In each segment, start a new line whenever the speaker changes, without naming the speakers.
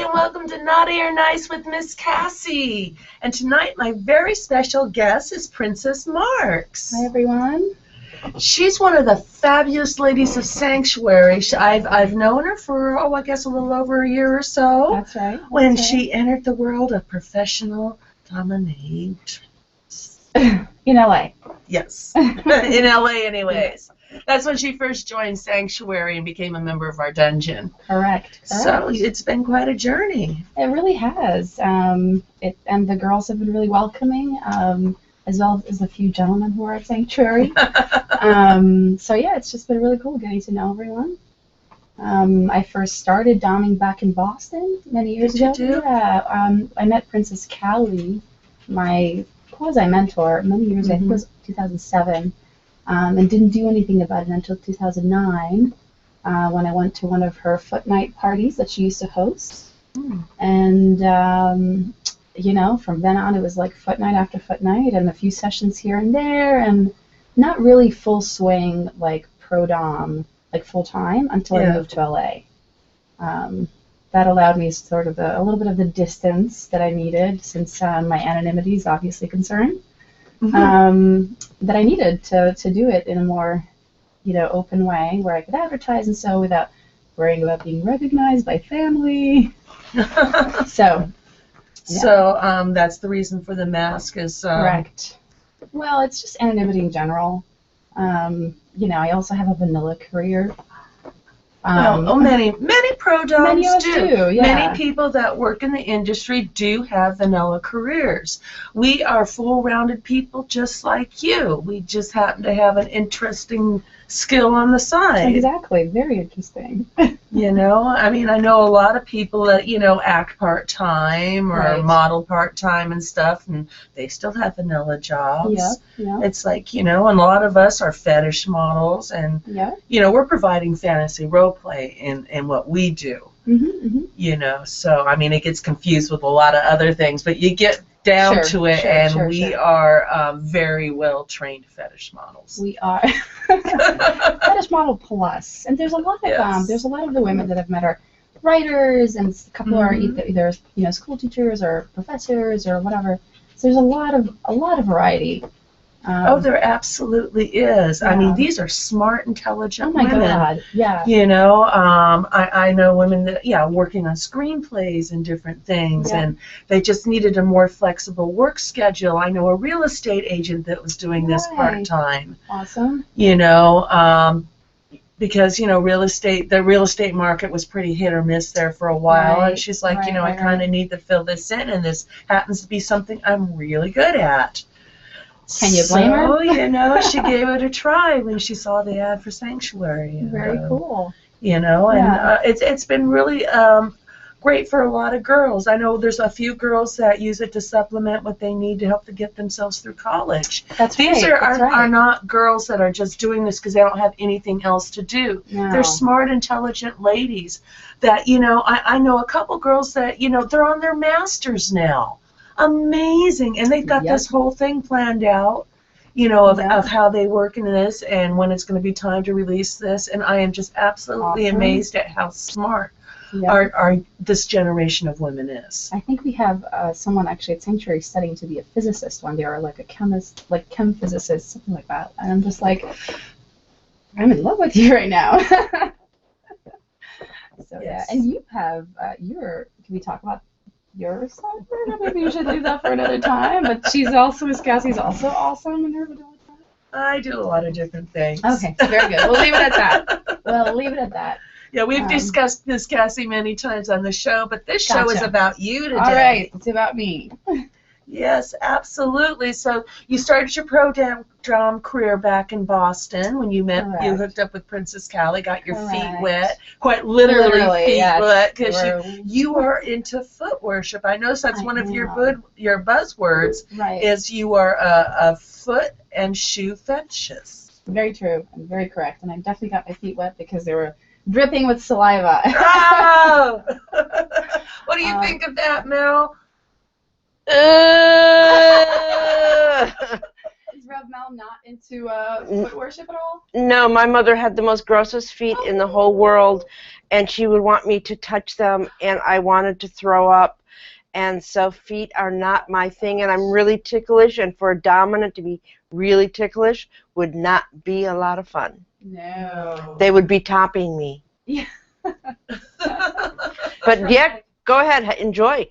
and welcome to Naughty or Nice with Miss Cassie. And tonight my very special guest is Princess Marx.
Hi everyone.
She's one of the fabulous ladies of Sanctuary. I've known her for, I guess a little over a year or so.
That's right.
When she entered the world of professional dominatrix.
In LA.
Yes, in LA anyways. That's when she first joined Sanctuary and became a member of our dungeon.
Correct.
So it's been quite a journey.
It really has. And the girls have been really welcoming, as well as a few gentlemen who are at Sanctuary. So yeah, it's just been really cool getting to know everyone. I first started doming back in Boston many years ago. Yeah. I met Princess Callie, my quasi-mentor, many years ago. I think it was 2007. And didn't do anything about it until 2009 when I went to one of her foot night parties that she used to host. And, you know, from then on it was like foot night after foot night and a few sessions here and there and not really full swing like pro-dom, like full-time until I moved to LA. That allowed me sort of a little bit of the distance that I needed since my anonymity is obviously concerned. That I needed to do it in a more, open way where I could advertise and so without worrying about being recognized by family. So that's the reason for the mask is correct. Well, it's just anonymity in general. I also have a vanilla career.
Many pro-doms do.
Yeah.
Many people that work in the industry do have vanilla careers. We are full-rounded people just like you. We just happen to have an interesting skill on the side.
Exactly. Very interesting.
I know a lot of people that, act part-time or model part-time and stuff, and they still have vanilla jobs.
Yeah.
It's like, and a lot of us are fetish models, and, we're providing fantasy role play in what we do. So, it gets confused with a lot of other things, but you get down to it, we are very well-trained fetish models.
We are. Fetish model plus, and there's a lot of the women that I've met are writers, and a couple are either school teachers or professors or whatever. So there's a lot of variety.
There absolutely is.
Yeah.
These are smart, intelligent women.
Oh my God, yeah.
I know women that, working on screenplays and different things, and they just needed a more flexible work schedule. I know a real estate agent that was doing this part-time.
Awesome.
Because, the real estate market was pretty hit or miss there for a while, and she's like, I kind of need to fill this in, and this happens to be something I'm really good at.
Can you blame her?
She gave it a try when she saw the ad for Sanctuary.
Very cool.
And it's been really great for a lot of girls. I know there's a few girls that use it to supplement what they need to help to get themselves through college.
These
are not girls that are just doing this because they don't have anything else to do.
No.
They're smart, intelligent ladies that, I know a couple girls that, they're on their masters now. Amazing, and they've got this whole thing planned out, of how they work in this and when it's going to be time to release this, and I am just absolutely amazed at how smart our this generation of women is.
I think we have someone actually at Sanctuary studying to be a physicist one day, or like a chemist, like chem physicist, something like that, and I'm just like, I'm in love with you right now. So and you have can we talk about your side? Maybe you should leave that for another time. But Miss Cassie's also awesome in her vanilla time.
I do a lot of different things.
Okay, very good. We'll leave it at that.
Yeah, we've discussed Miss Cassie many times on the show, but this show is about you today.
All right, it's about me.
Yes, absolutely. So you started your pro-dom career back in Boston when you hooked up with Princess Callie, got your feet wet, quite literally feet wet, because you are into foot worship. I know that's one of your buzzwords is you are a foot and shoe fetishist.
Very true and very correct. And I definitely got my feet wet because they were dripping with saliva.
Oh! What do you think of that, Mel?
It's have Mel not into foot worship at all?
No, my mother had the most grossest feet in the whole world, and she would want me to touch them, and I wanted to throw up. And so feet are not my thing, and I'm really ticklish, and for a dominant to be really ticklish would not be a lot of fun.
No.
They would be topping me.
Yeah.
But yeah, go ahead, enjoy.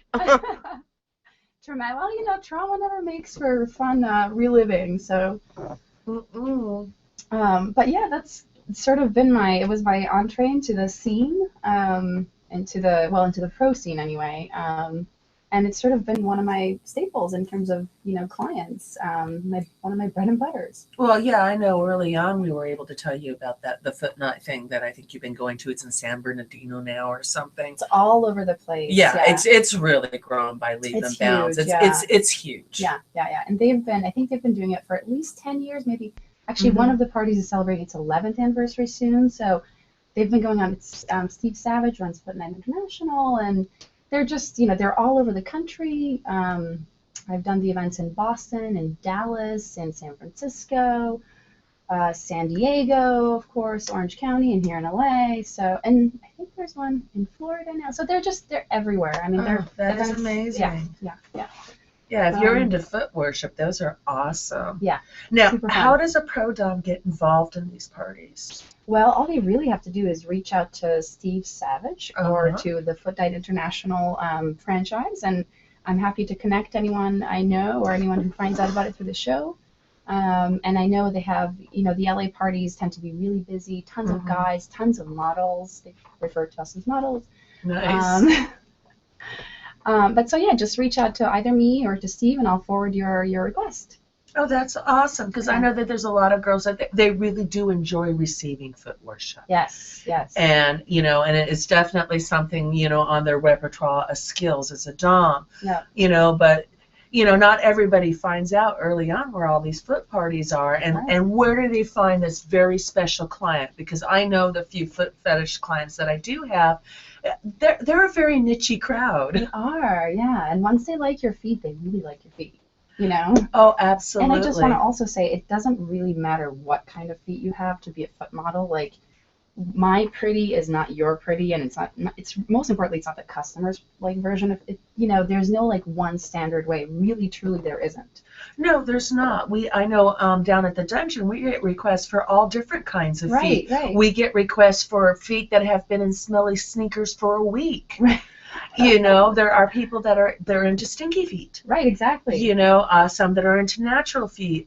Traumatic. Well, you know, trauma never makes for fun reliving. So, but yeah, that's sort of been it was my entree into the scene, into the pro scene anyway. And it's sort of been one of my staples in terms of, you know, clients, one of my bread and butters.
Well, yeah, I know early on we were able to tell you about the foot knot thing that I think you've been going to. It's in San Bernardino now or something.
It's all over the place.
Yeah. It's really grown by leaps and bounds. It's huge.
Yeah. And I think they've been doing it for at least 10 years, maybe. Actually, one of the parties is celebrating its 11th anniversary soon, so they've been going on. It's Steve Savage runs Foot Night International, and they're just, you know, they're all over the country. I've done the events in Boston, in Dallas, in San Francisco, San Diego, of course, Orange County, and here in LA. So, and I think there's one in Florida now. So they're everywhere. I mean,
that is amazing. Yeah, if you're into foot worship, those are awesome.
Yeah.
Now, how does a pro dom get involved in these parties?
Well, all they really have to do is reach out to Steve Savage or to the Foot Night International franchise, and I'm happy to connect anyone I know or anyone who finds out about it through the show. And I know they have, you know, the LA parties tend to be really busy, tons of guys, tons of models. They refer to us as models.
Nice.
But so, yeah, just reach out to either me or to Steve, and I'll forward your request.
Oh, that's awesome, because I know that there's a lot of girls that they really do enjoy receiving foot worship.
Yes.
And, you know, and it's definitely something, you know, on their repertoire of skills as a dom.
Yeah.
You know, but, you know, not everybody finds out early on where all these foot parties are, and where do they find this very special client, because I know the few foot fetish clients that I do have, they're a very niche-y crowd.
They are, yeah. And once they like your feet, they really like your feet, you know?
Oh, absolutely.
And I just want to also say, it doesn't really matter what kind of feet you have to be a foot model. Like, my pretty is not your pretty, and it's most importantly, it's not the customer's like version of it. You know, there's no like one standard way. Really, truly, there isn't.
No, there's not. I know down at the dungeon, we get requests for all different kinds of feet.
Right.
We get requests for feet that have been in smelly sneakers for a week. Right. You know, there are people they're into stinky feet.
Right, exactly.
You know, some that are into natural feet.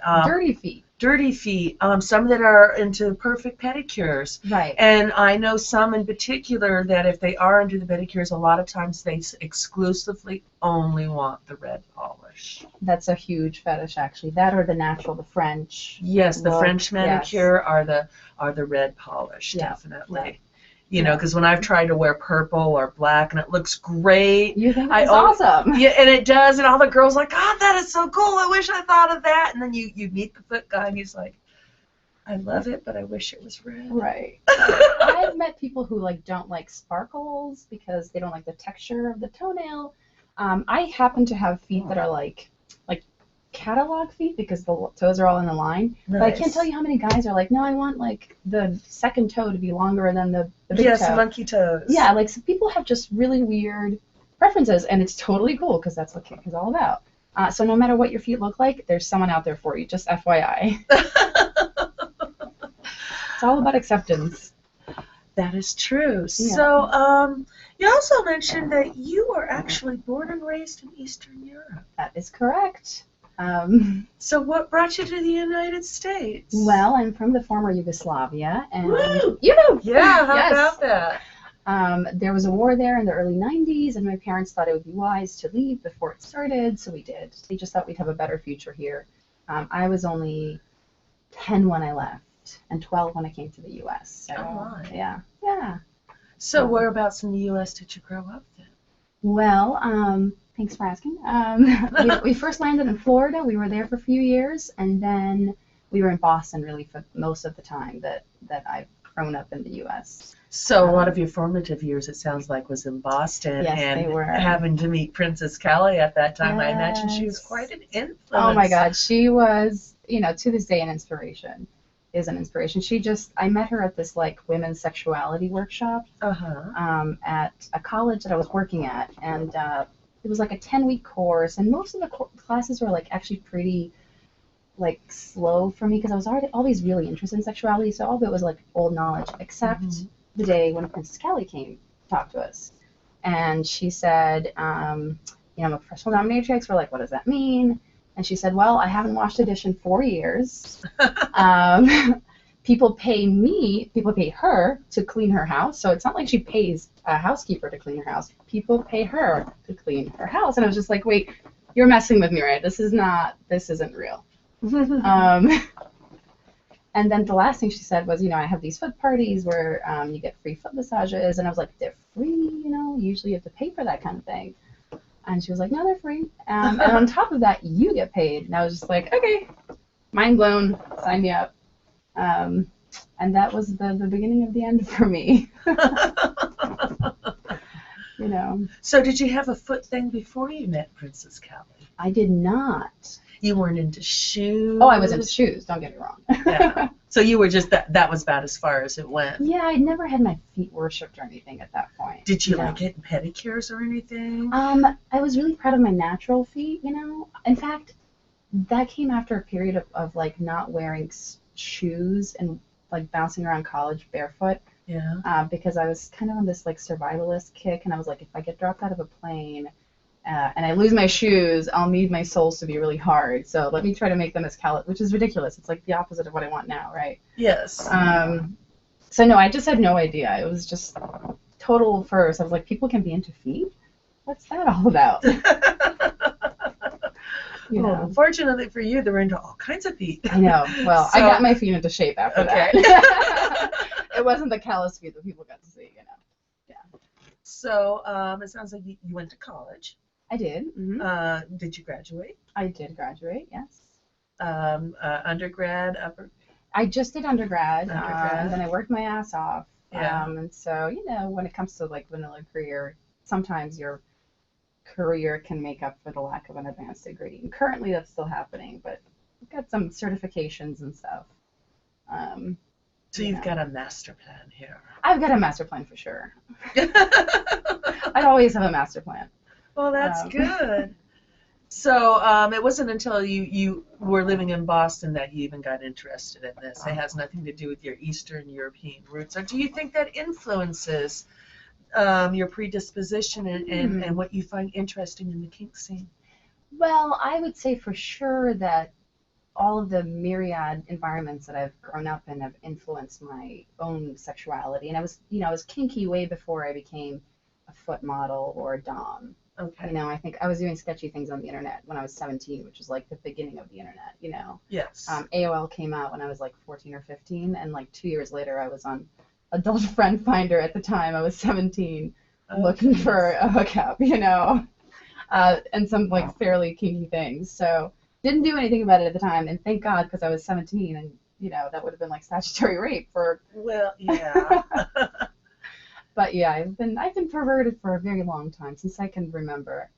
Dirty feet. Some that are into perfect pedicures.
Right.
And I know some in particular that if they are into the pedicures, a lot of times they exclusively only want the red polish.
That's a huge fetish, actually. That or the natural, the French.
Yes, the French manicure are the red polish, definitely. Yeah. You know, because when I've tried to wear purple or black and it looks great.
You think it's awesome.
Yeah, and it does, and all the girls are like, God, that is so cool. I wish I thought of that. And then you meet the foot guy, and he's like, I love it, but I wish it was red.
Right. I've met people who like don't like sparkles because they don't like the texture of the toenail. I happen to have feet that are like catalog feet because the toes are all in the line. Nice. But I can't tell you how many guys are like, no, I want like the second toe to be longer than the big toe.
Yes, monkey toes.
Yeah, like some people have just really weird preferences, and it's totally cool because that's what kink is all about. So no matter what your feet look like, there's someone out there for you, just FYI. It's all about acceptance.
That is true. Yeah. So you also mentioned that you were actually born and raised in Eastern Europe.
That is correct.
So what brought you to the United States?
Well, I'm from the former Yugoslavia, and
Woo!
You know,
yeah, how about that?
There was a war there in the early 90s, and my parents thought it would be wise to leave before it started, so we did. They just thought we'd have a better future here. I was only 10 when I left, and 12 when I came to the U.S. So, yeah.
So whereabouts in the U.S. did you grow up then?
Well, thanks for asking. We first landed in Florida. We were there for a few years, and then we were in Boston really for most of the time that I've grown up in the U.S.
So a lot of your formative years, it sounds like, was in Boston.
Yes,
and
they were.
Having to meet Princess Callie at that time, I imagine she was quite an influence.
Oh my God, she was you know, to this day an inspiration. I met her at this like women's sexuality workshop at a college that I was working at, and it was like a 10-week course, and most of the classes were like actually pretty like slow for me because I was always really interested in sexuality, so all of it was like old knowledge, except the day when Princess Callie came to talk to us, and she said, you know, I'm a professional dominatrix. We're like, what does that mean? And she said, well, I haven't washed a dish in 4 years. People pay her to clean her house. So it's not like she pays a housekeeper to clean her house. People pay her to clean her house. And I was just like, wait, you're messing with me, right? This isn't real. And then the last thing she said was, you know, I have these foot parties where you get free foot massages. And I was like, they're free, you know, usually you have to pay for that kind of thing. And she was like, no, they're free. And on top of that, you get paid. And I was just like, okay, mind blown, sign me up. And that was the beginning of the end for me. You know.
So did you have a foot thing before you met Princess Callie?
I did not.
You weren't into shoes?
Oh, I was into shoes, don't get me wrong.
Yeah. So you were just, that was about as far as it went?
Yeah, I never had my feet worshipped or anything at that point.
Did you like getting pedicures or anything?
I was really proud of my natural feet, you know. In fact, that came after a period of like not wearing shoes and like bouncing around college barefoot.
Yeah.
Because I was kind of on this like survivalist kick, and I was like, if I get dropped out of a plane and I lose my shoes, I'll need my soles to be really hard. So let me try to make them as callous, which is ridiculous. It's like the opposite of what I want now, right?
Yes.
So no, I just had no idea. It was just total first. I was like, people can be into feet? What's that all about? You know.
Well, fortunately for you, they were into all kinds of feet.
I know. Well, I got my feet into shape after that. It wasn't the callous feet that people got to see, you know. Yeah.
So it sounds like you went to college.
I did. Mm-hmm.
Did you graduate?
I did graduate, yes.
Undergrad, upper?
I just did undergrad. And then I worked my ass off.
Yeah.
And so, you know, when it comes to like vanilla career, sometimes your career can make up for the lack of an advanced degree. And currently that's still happening, but I've got some certifications and stuff.
So you've got a master plan here.
I've got a master plan for sure. I'd always have a master plan.
Well, that's good. So it wasn't until you were living in Boston that you even got interested in this. It has nothing to do with your Eastern European roots. Or do you think that influences your predisposition and what you find interesting in the kink scene?
Well, I would say for sure that all of the myriad environments that I've grown up in have influenced my own sexuality. And I was kinky way before I became a foot model or a dom.
Okay.
You know, I think I was doing sketchy things on the internet when I was 17, which is like the beginning of the internet, you know.
Yes.
AOL came out when I was like 14 or 15, and like 2 years later I was on Adult Friend Finder at the time. I was 17, looking for a hookup, you know, and some like fairly kinky things. So didn't do anything about it at the time, and thank God, because I was 17, and you know that would have been like statutory rape for.
Well, yeah.
But yeah, I've been perverted for a very long time, since I can remember.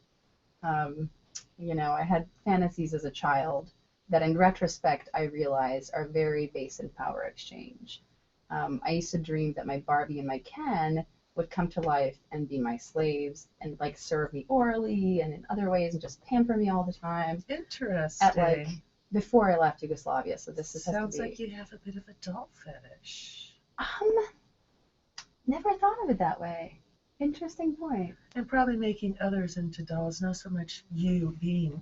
You know, I had fantasies as a child that in retrospect I realize are very based in power exchange. I used to dream that my Barbie and my Ken would come to life and be my slaves and like serve me orally and in other ways and just pamper me all the time.
Interesting.
At like before I left Yugoslavia, so this is
sounds like you have a bit of a doll fetish.
Never thought of it that way. Interesting point.
And probably making others into dolls, not so much you being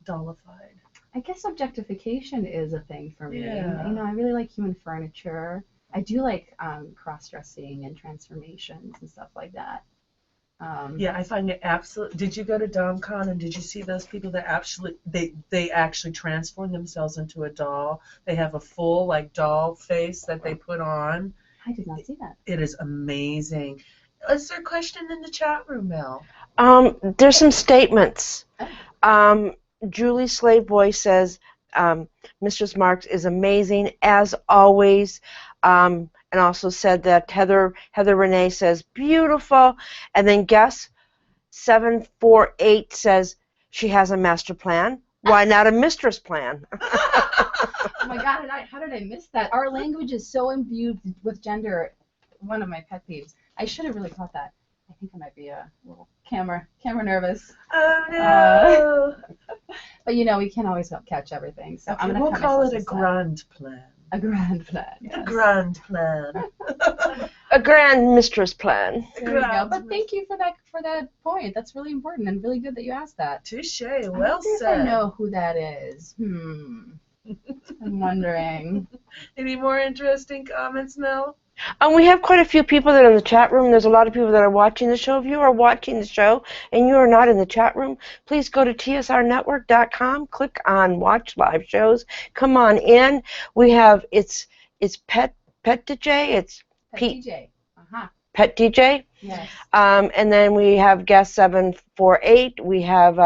dollified.
I guess objectification is a thing for me.
Yeah.
You know, I really like human furniture. I do like cross-dressing and transformations and stuff like that.
Yeah, I find it absolutely. Did you go to DomCon and did you see those people that actually they actually transform themselves into a doll? They have a full like doll face that they put on.
I did not see that.
It is amazing. Is there a question in the chat room, Mel?
There's some statements. Julie Slaveboy says, Mistress Marx is amazing as always, and also said that Heather Renee says beautiful, and then Guess 748 says she has a master plan. Why not a mistress plan?
Oh my God, how did I miss that? Our language is so imbued with gender. One of my pet peeves. I should have really caught that. I think I might be a little camera nervous.
Oh no!
But you know, we can't always catch everything. So
Okay, we'll call it a grand plan.
A grand plan. Yes.
A grand plan.
A grand mistress plan.
There you go. But thank you for that point. That's really important and really good that you asked that.
Touche. Well said.
I know who that is. I'm wondering.
Any more interesting comments, Mel?
We have quite a few people that are in the chat room. There's a lot of people that are watching the show. If you are watching the show and you are not in the chat room, please go to TSRnetwork.com, click on Watch Live Shows. Come on in. We have it's Pet DJ. It's
Pet DJ.
Pet DJ.
Yes.
And then we have guest 748. We have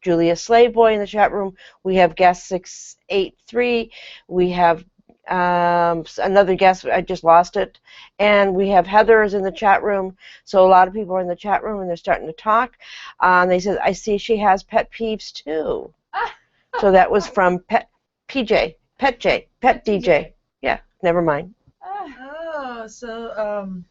Julia Slaveboy in the chat room. We have guest 683. We have another guest, I just lost it, and we have Heather is in the chat room. So a lot of people are in the chat room and they're starting to talk. They said, I see she has pet peeves too. So that was from Pet DJ. Yeah, never mind.
Oh, so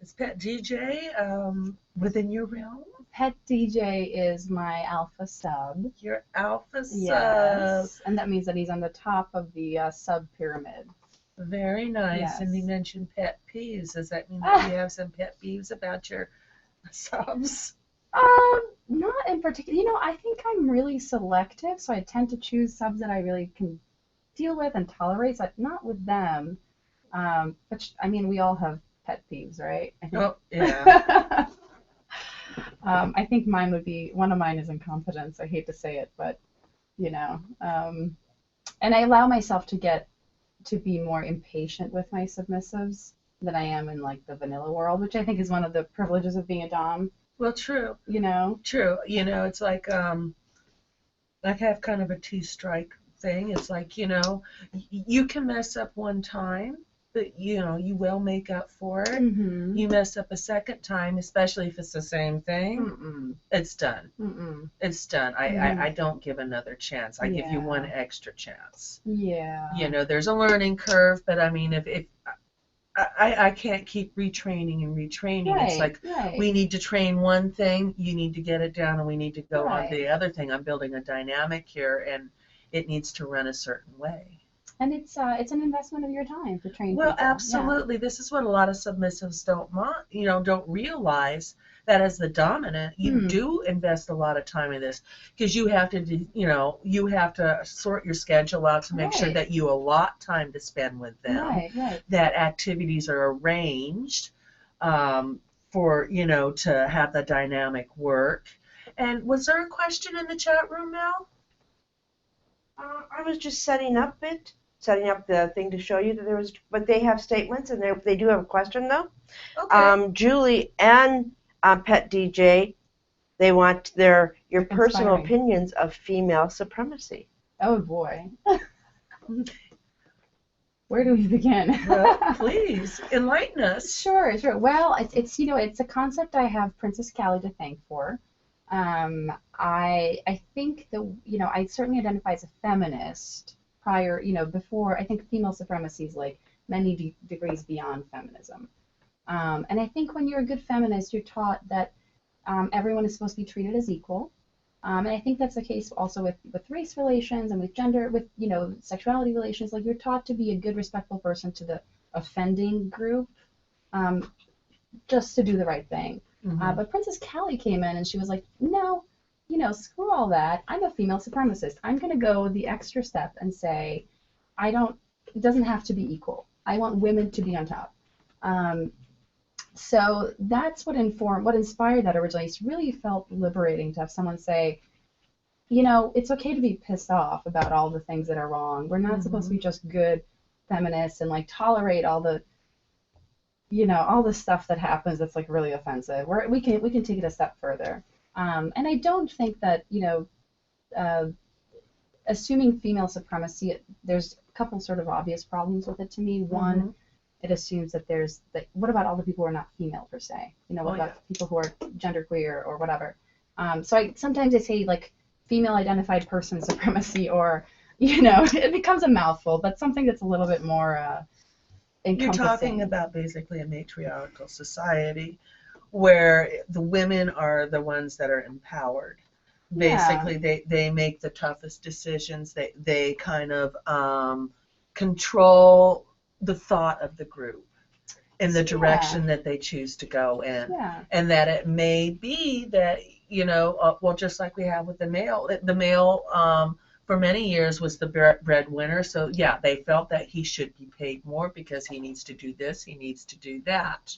is Pet DJ within your realm?
Pet DJ is my alpha sub.
Your alpha sub.
Yes, and that means that he's on the top of the sub pyramid.
Very nice.
Yes.
And you mentioned pet peeves. Does that mean that you have some pet peeves about your subs?
Not in particular. You know, I think I'm really selective, so I tend to choose subs that I really can deal with and tolerate. So not with them. But I mean, we all have pet peeves, right?
Oh, yeah.
I think mine would be, one of mine is incompetence. I hate to say it, but, you know. And I allow myself to be more impatient with my submissives than I am in, like, the vanilla world, which I think is one of the privileges of being a dom.
Well, true.
You know?
True. You know, it's like, I have kind of a two-strike thing. It's like, you know, you can mess up one time, but, you know, you will make up for it.
Mm-hmm.
You mess up a second time, especially if it's the same thing, it's done. It's done. I don't give another chance. I give you one extra chance.
Yeah.
You know, there's a learning curve, but I mean, if I can't keep retraining and retraining.
Right,
it's like we need to train one thing, you need to get it down, and we need to go on to the other thing. I'm building a dynamic here, and it needs to run a certain way.
And it's an investment of your time to train
people.
Well,
absolutely. Yeah. This is what a lot of submissives don't realize, that as the dominant, you do invest a lot of time in this, because you have to, sort your schedule out to make sure that you allot time to spend with them. That activities are arranged for, to have the dynamic work. And was there a question in the chat room, Mel?
I was just setting up the thing to show you that there was, but they have statements, and they do have a question though.
Okay.
Julie and Pet DJ, they want your personal opinions of female supremacy.
Oh boy. Where do we begin?
Well, please enlighten us.
Sure. Well, it's it's a concept I have Princess Callie to thank for. I think I certainly identify as a feminist prior, before. I think female supremacy is like many degrees beyond feminism. And I think when you're a good feminist, you're taught that everyone is supposed to be treated as equal. And I think that's the case also with race relations and with gender, with, sexuality relations. Like, you're taught to be a good, respectful person to the offending group, just to do the right thing. But Princess Callie came in and she was like, no, screw all that. I'm a female supremacist. I'm going to go the extra step and say, it doesn't have to be equal. I want women to be on top. So that's what inspired that originally. It's really felt liberating to have someone say, it's okay to be pissed off about all the things that are wrong. We're not supposed to be just good feminists and like tolerate all the all the stuff that happens that's like really offensive. We can take it a step further. And I don't think that, assuming female supremacy, there's a couple sort of obvious problems with it to me. One, it assumes that what about all the people who are not female per se? What about people who are genderqueer or whatever? So sometimes I say, like, female-identified person supremacy, or, you know, it becomes a mouthful, but something that's a little bit more encompassing.
You're talking about basically a matriarchal society where the women are the ones that are empowered. Basically, they make the toughest decisions. They kind of control the thought of the group in the direction that they choose to go in.
Yeah.
And that it may be that, you know, well, just like we have with the male for many years was the breadwinner. So, yeah, they felt that he should be paid more because he needs to do this, he needs to do that.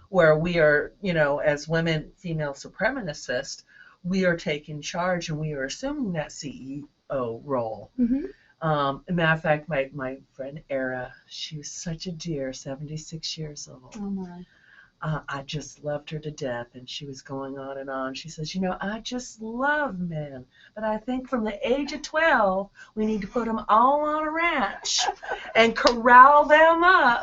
Where we are, you know, as women, female supremacists, we are taking charge and we are assuming that CEO role.
Mm-hmm.
As a matter of fact, my friend Era, she was such a dear, 76 years old.
Oh my.
I just loved her to death, and she was going on and on. She says, you know, I just love men, but I think from the age of 12, we need to put them all on a ranch and corral them up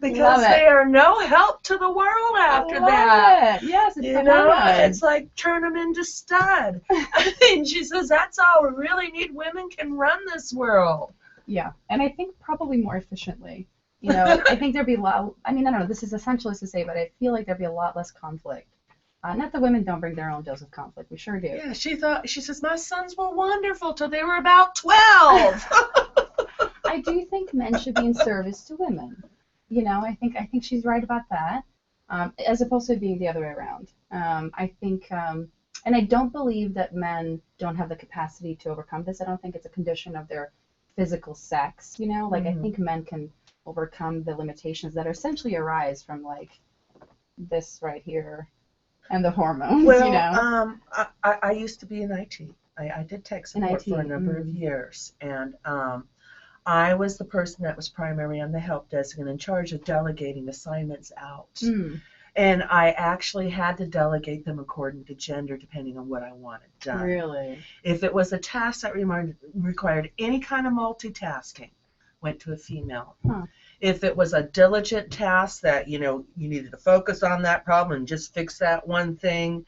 because they are no help to the world after that.
Yes, it's
you know, it's like turn them into stud. And she says, that's all we really need. Women can run this world.
Yeah, and I think probably more efficiently. You know, I think there'd be a lot, I mean, I don't know, this is essentialist to say, but I feel like there'd be a lot less conflict. Not that women don't bring their own dose of conflict, we sure do.
Yeah, she says, my sons were wonderful till they were about 12.
I do think men should be in service to women. You know, I think she's right about that, as opposed to being the other way around. I think, and I don't believe that men don't have the capacity to overcome this. I don't think it's a condition of their physical sex, you know? Like, I think men can overcome the limitations that essentially arise from, like, this right here and the hormones,
well,
you know?
I used to be in IT. I did tech support for a number of years, and I was the person that was primary on the help desk and in charge of delegating assignments out. And I actually had to delegate them according to gender, depending on what I wanted done.
Really?
If it was a task that required any kind of multitasking, went to a female. If it was a diligent task that, you know, you needed to focus on that problem and just fix that one thing,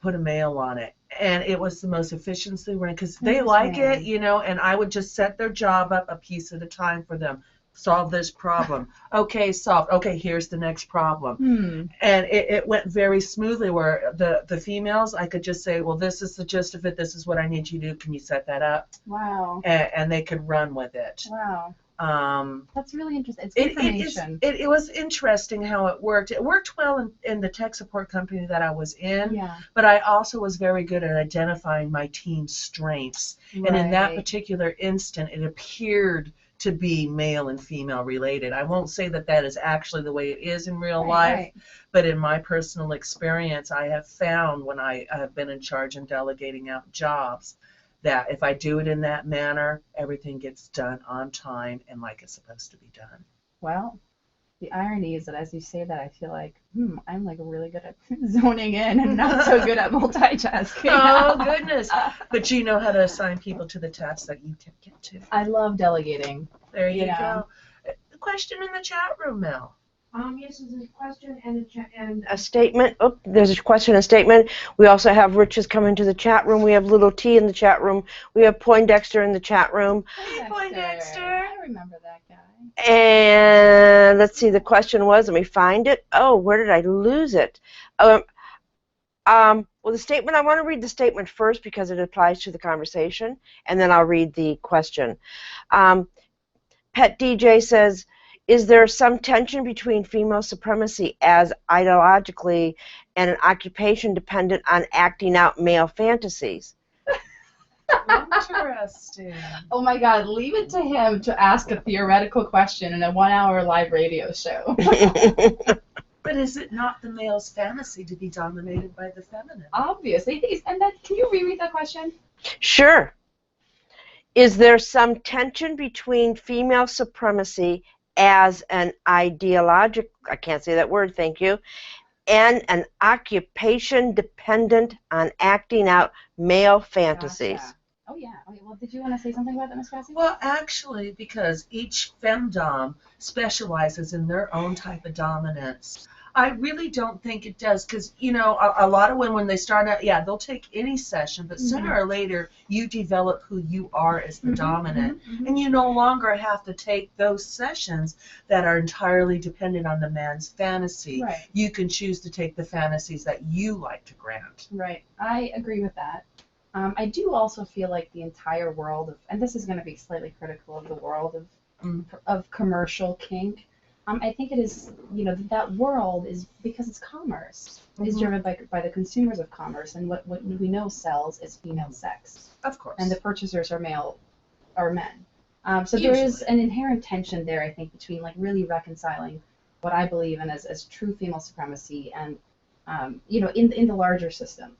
put a male on it. And it was the most efficiency running because they like it, you know, and I would just set their job up a piece at a time for them. Solve this problem. Okay, solved. Okay, here's the next problem. And it went very smoothly where the females, I could just say, well, this is the gist of it. This is what I need you to do. Can you set that up?
Wow.
And they could run with it.
Wow. That's really interesting. It's information.
It was interesting how it worked. It worked well in the tech support company that I was in, but I also was very good at identifying my team's strengths. Right. And in that particular instant, it appeared to be male and female related. I won't say that that is actually the way it is in real life, but in my personal experience, I have found when I have been in charge and delegating out jobs, that if I do it in that manner, everything gets done on time and like it's supposed to be done.
Well, the irony is that as you say that, I feel like, I'm like really good at zoning in and not so good at multitasking.
Oh, goodness. But you know how to assign people to the tasks that you can get to.
I love delegating.
There you go. A question in the chat room, Mel.
Yes, there's a question and a statement. Oh, there's a question and a statement. We also have Rich is coming to the chat room. We have Little T in the chat room. We have Poindexter in the chat room.
Hey, Poindexter.
I remember that guy.
And let's see, the question was, let me find it. Oh, where did I lose it? Well, the statement, I want to read the statement first because it applies to the conversation, and then I'll read the question. Pet DJ says, is there some tension between female supremacy as ideologically and an occupation dependent on acting out male fantasies?
Interesting.
Oh my God, leave it to him to ask a theoretical question in a 1-hour live radio show.
But is it not the male's fantasy to be dominated by the feminine?
Obviously. And that, can you reread that question?
Sure. Is there some tension between female supremacy as an ideological, I can't say that word, thank you, and an occupation dependent on acting out male fantasies?
Gotcha. Oh, yeah. Okay, well, did you want to say something about that, Miss Cassie?
Well, actually, because each femdom specializes in their own type of dominance, I really don't think it does, because, you know, a lot of women, when they start out, yeah, they'll take any session, but sooner or later you develop who you are as the dominant, and you no longer have to take those sessions that are entirely dependent on the man's fantasy.
Right.
You can choose to take the fantasies that you like to grant.
Right. I agree with that. I do also feel like the entire world of, and this is going to be slightly critical of the world of commercial kink. I think it is, you know, that world is, because it's commerce, is driven by the consumers of commerce, and what we know sells is female sex.
Of course.
And the purchasers are men. So
Usually.
there is an inherent tension there, I think, between like really reconciling what I believe in as true female supremacy and, you know, in the larger system.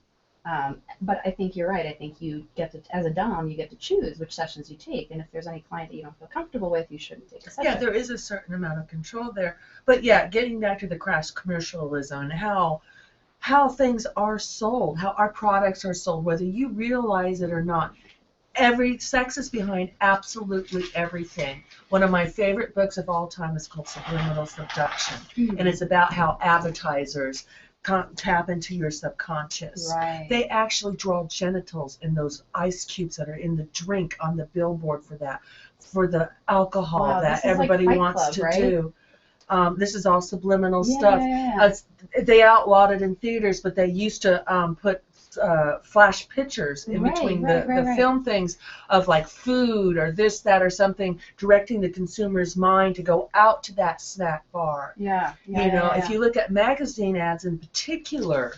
But I think you're right. I think you get to, as a dom, you get to choose which sessions you take, and if there's any client that you don't feel comfortable with, you shouldn't take a session.
Yeah, there is a certain amount of control there. But yeah, getting back to the crass commercialism and how things are sold, how our products are sold, whether you realize it or not. Sex is behind absolutely everything. One of my favorite books of all time is called Subliminal Seduction, and it's about how advertisers tap into your subconscious.
Right.
They actually draw genitals in those ice cubes that are in the drink on the billboard for the alcohol that everybody wants to do. This is all subliminal stuff. They outlawed it in theaters, but they used to put flash pictures in between the film things of like food or this, that, or something, directing the consumer's mind to go out to that snack bar. If you look at magazine ads in particular,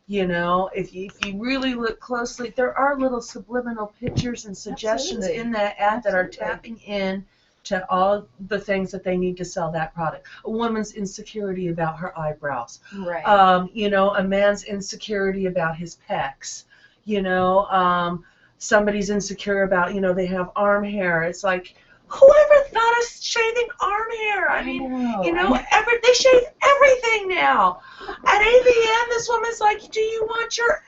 you know, if you really look closely, there are little subliminal pictures and suggestions in that ad that are tapping in to all the things that they need to sell that product. A woman's insecurity about her eyebrows.
Right.
You know, a man's insecurity about his pecs. You know, somebody's insecure about, you know, they have arm hair. It's like, whoever thought of shaving arm hair? I mean, you know, they shave everything now. At AVN, this woman's like, do you want your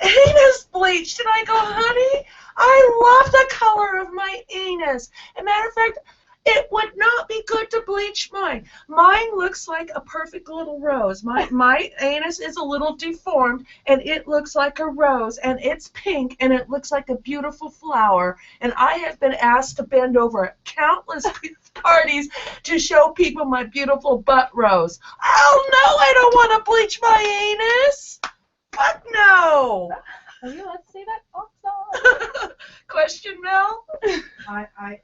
anus bleached? And I go, honey, I love the color of my anus. As a matter of fact, it would not be good to bleach mine. Mine looks like a perfect little rose. My anus is a little deformed, and it looks like a rose, and it's pink, and it looks like a beautiful flower. And I have been asked to bend over at countless parties to show people my beautiful butt rose. Oh, no, I don't want to bleach my anus. Fuck no.
Are you allowed to say that? Also.
Question, Mel?
I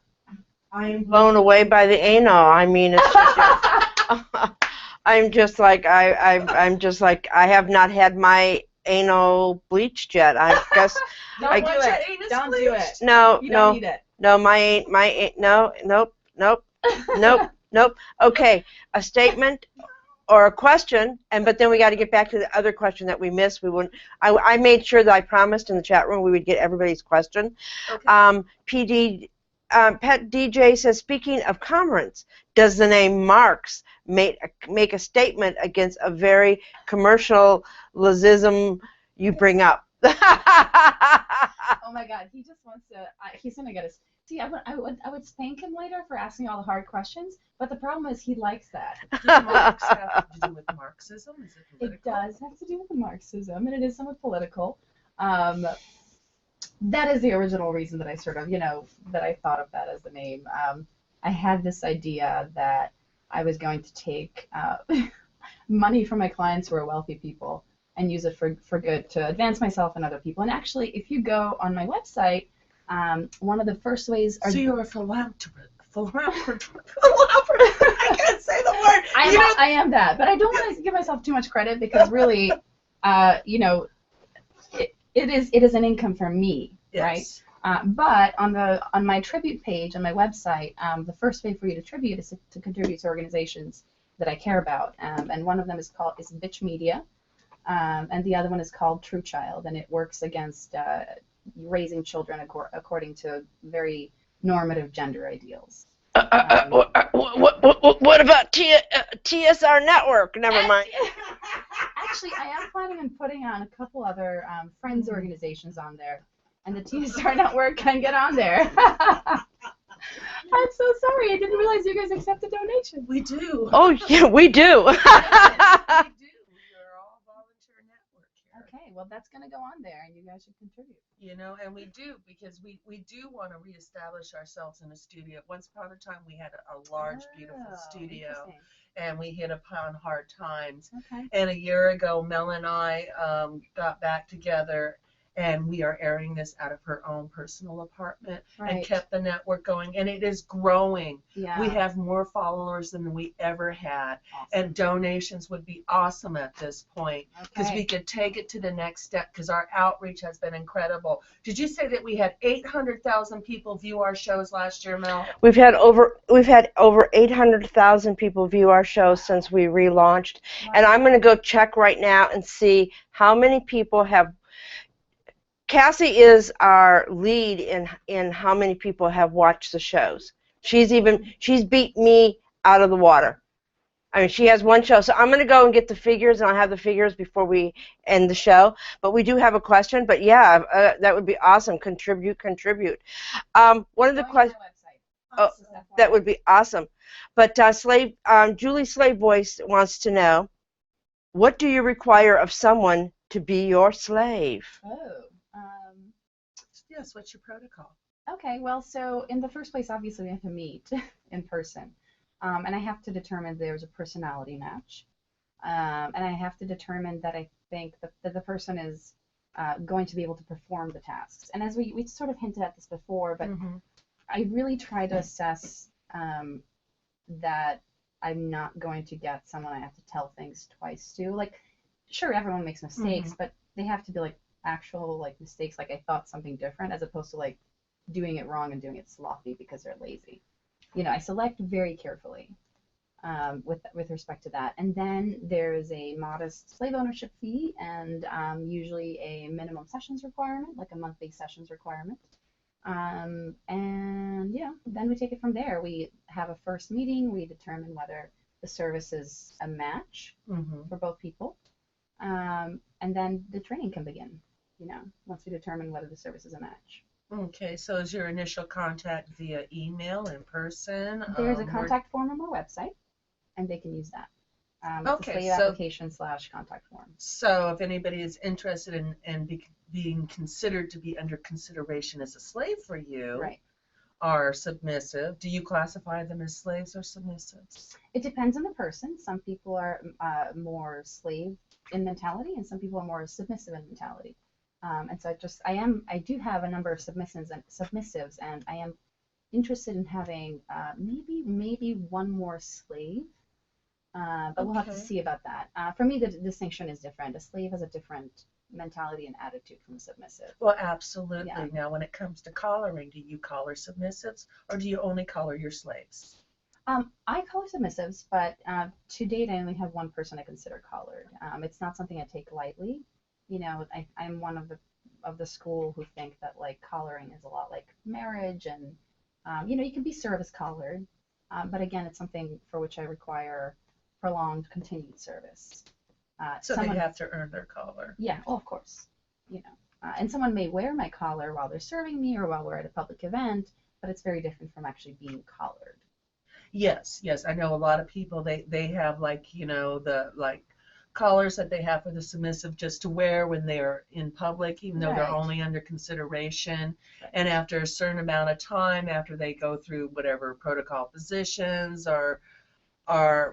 am blown away by the anal. I mean, it's just, I'm just like I have not had my anal bleached yet. I guess.
Don't do it.
No,
you don't need it.
No, nope. Okay, a statement or a question, but then we got to get back to the other question that we missed. I made sure that I promised in the chat room we would get everybody's question.
Okay.
Pet DJ says, speaking of commerce, does the name Marx make a statement against a very commercialism you bring up?
Oh my God, he just wants to. He's gonna get us. See, I would spank him later for asking all the hard questions, but the problem is he likes that.
Does Marx have to do with Marxism? Is it political?
It does have to do with Marxism, and it is somewhat political. That is the original reason that I sort of, that I thought of that as the name. I had this idea that I was going to take money from my clients who are wealthy people and use it for good to advance myself and other people. And actually, if you go on my website, one of the first ways...
So you're a philanthropist. I can't say the word.
I am that, but I don't want to give myself too much credit because really, it is an income for me,
yes.
Right? But on my tribute page on my website, the first way for you to tribute is to contribute to organizations that I care about, and one of them is Bitch Media, and the other one is called True Child, and it works against raising children according to very normative gender ideals.
What about TSR Network? Never mind.
Actually, I am planning on putting on a couple other friends organizations on there, and the TSR Network can get on there. I I'm so sorry. I didn't realize you guys accepted donations.
We do.
Oh, yeah, we do.
We do. We are all volunteer network here.
Okay, well, that's going to go on there, and you guys should contribute.
You know, and we do, because we do want to reestablish ourselves in a studio. Once upon a time, we had a large, beautiful studio, and we hit upon hard times.
Okay.
And a year ago, Mel and I got back together, and we are airing this out of her own personal apartment, and kept the network going, and it is growing.
Yeah.
We have more followers than we ever had, and donations would be awesome at this point, because we could take it to the next step, because our outreach has been incredible. Did you say that we had 800,000 people view our shows last year, Mel?
We've had over 800,000 people view our show since we relaunched, and I'm going to go check right now and see how many people have. Cassie is our lead in how many people have watched the shows. She's beat me out of the water. I mean, she has one show, so I'm going to go and get the figures, and I'll have the figures before we end the show. But we do have a question. But yeah, that would be awesome. Contribute. One of the questions. Oh, that would be awesome. But Julie Slave Voice wants to know, what do you require of someone to be your slave?
Yes, what's your protocol?
Okay, well, so in the first place, obviously, we have to meet in person. And I have to determine there's a personality match. And I have to determine that I think that the person is going to be able to perform the tasks. And as we sort of hinted at this before, but I really try to assess that I'm not going to get someone I have to tell things twice to. Like, sure, everyone makes mistakes, but they have to be like actual like mistakes, like I thought something different, as opposed to like doing it wrong and doing it sloppy because they're lazy. You know, I select very carefully with respect to that. And then there's a modest slave ownership fee, and usually a minimum sessions requirement, like a monthly sessions requirement. And yeah, then we take it from there. We have a first meeting. We determine whether the service is a match for both people. And then the training can begin, you know, once we determine whether the service is a match.
Okay, so is your initial contact via email, in person?
There's a contact form on our website, and they can use that.
Okay,
it's a slave application / contact form.
So if anybody is interested in being considered to be under consideration as a slave for you, are submissive, do you classify them as slaves or submissives?
It depends on the person. Some people are more slave in mentality, and some people are more submissive in mentality. And so I do have a number of submissives, and I am interested in having maybe one more slave, but we'll have to see about that. For me, the distinction is different. A slave has a different mentality and attitude from a submissive.
Well, absolutely. Yeah. Now, when it comes to collaring, do you collar submissives, or do you only collar your slaves?
I collar submissives, but to date, I only have one person I consider collared. It's not something I take lightly. You know, I'm one of the school who think that like collaring is a lot like marriage, and you know, you can be service collared, but again, it's something for which I require prolonged, continued service.
So they have to earn their collar.
Yeah, oh, of course. You know, and someone may wear my collar while they're serving me or while we're at a public event, but it's very different from actually being collared.
Yes, I know a lot of people, they have like, you know, the like collars that they have for the submissive just to wear when they're in public, even though they're only under consideration. And after a certain amount of time, after they go through whatever protocol positions or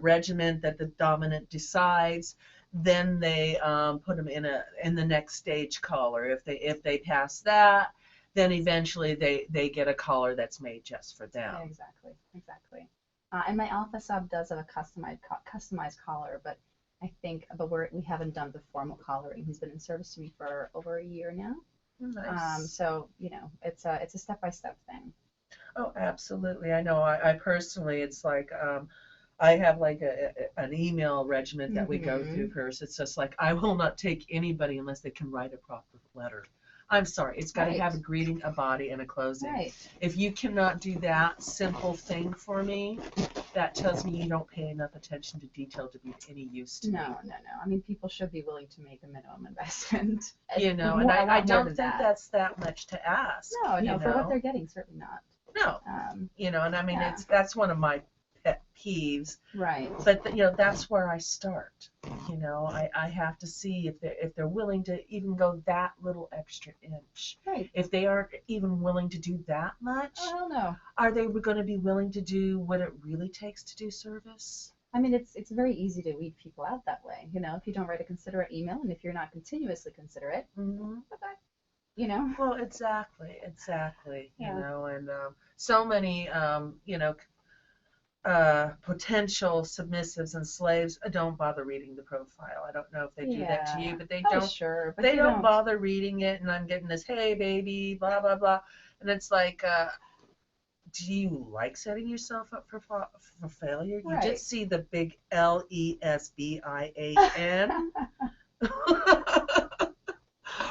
regiment that the dominant decides, then they put them in the next stage collar. If they pass that, then eventually they get a collar that's made just for them.
Yeah, exactly. And my alpha sub does have a customized collar, but we haven't done the formal collaring. He's been in service to me for over a year now.
Nice.
So you know, it's a step-by-step thing.
Oh, absolutely. I know. I personally, it's like I have like an email regiment that we go through first. It's just like, I will not take anybody unless they can write a proper letter. I'm sorry. It's got to have a greeting, a body, and a closing.
Right.
If you cannot do that simple thing for me, that tells me you don't pay enough attention to detail to be of any use to me.
No. I mean, people should be willing to make a minimum investment.
You know, and I don't think that's that much to ask.
No, for what they're getting, certainly not.
No. You know, and I mean,
Yeah.
that's one of my pet peeves.
Right.
But you know, that's where I start. You know, I have to see if they're willing to even go that little extra inch.
Right.
If they aren't even willing to do that much,
Oh, hell no.
are they going to be willing to do what it really takes to do service?
I mean, it's very easy to weed people out that way. You know, if you don't write a considerate email, and if you're not continuously considerate, bye-bye. You know.
Well, exactly.
Yeah.
You know, and so many, you know, potential submissives and slaves don't bother reading the profile. I don't know if they do that to you, but they don't.
Sure, but
they don't bother reading it, and I'm getting this, hey baby, blah blah blah, and it's like, do you like setting yourself up for failure?
Right.
You just see the big LESBIAN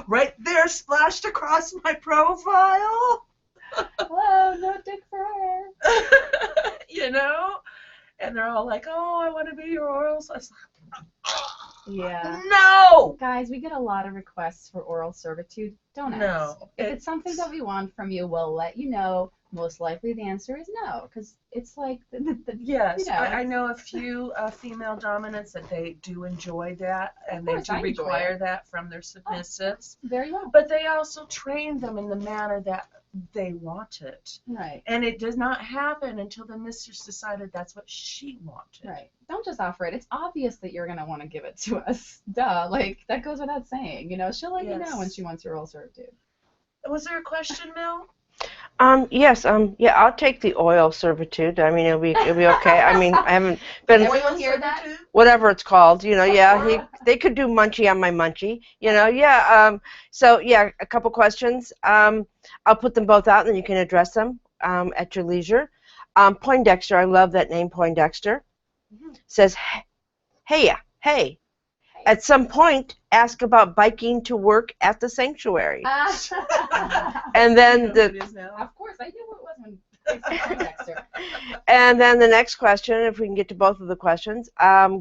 right there splashed across my profile.
Hello, no dick for her.
You know, and they're all like, "Oh, I want to be your oral." So I was like,
yeah.
No.
Guys, we get a lot of requests for oral servitude. Don't ask.
No.
If it's something that we want from you, we'll let you know. Most likely the answer is no, because it's like
yes,
you know,
I know a few female dominants that they do enjoy that, and they do require that from their submissives.
Very well.
But they also train them in the manner that they want it.
Right.
And it does not happen until the mistress decided that's what she wanted.
Right. Don't just offer it. It's obvious that you're going to want to give it to us. Duh. Like, that goes without saying. You know, she'll let you know when she wants your oral servitude.
Was there a question, Mel?
Yes, yeah, I'll take the oil servitude. I mean, it'll be okay. I mean, I haven't been.
Anyone hear that?
Whatever it's called, you know, yeah, they could do munchie on my munchie, you know, yeah. So yeah, a couple questions. I'll put them both out, and then you can address them at your leisure. Poindexter, I love that name, Poindexter. Says, hey. At some point, ask about biking to work at the sanctuary. And then
of course, I knew what it was when I said Poindexter.
And then the next question, if we can get to both of the questions,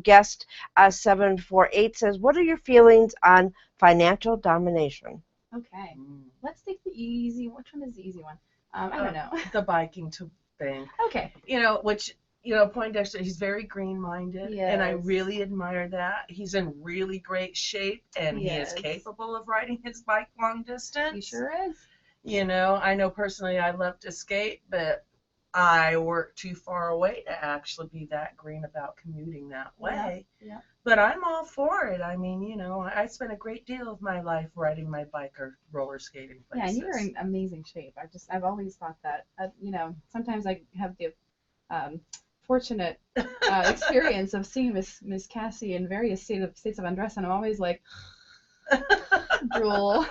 guest 748 says, what are your feelings on financial domination?
Okay, let's take the easy. Which one is the easy one? I don't know.
The biking to thing.
Okay.
You know, which. You know, Poindexter, he's very green-minded, and I really admire that. He's in really great shape, and he is capable of riding his bike long distance.
He sure is.
You know, I know personally I love to skate, but I work too far away to actually be that green about commuting that way.
Yeah.
But I'm all for it. I mean, you know, I spent a great deal of my life riding my bike or roller skating places.
Yeah, and you're in amazing shape. I've always thought that. You know, sometimes I have the fortunate experience of seeing Miss Cassie in various states of undress, and I'm always like, drool.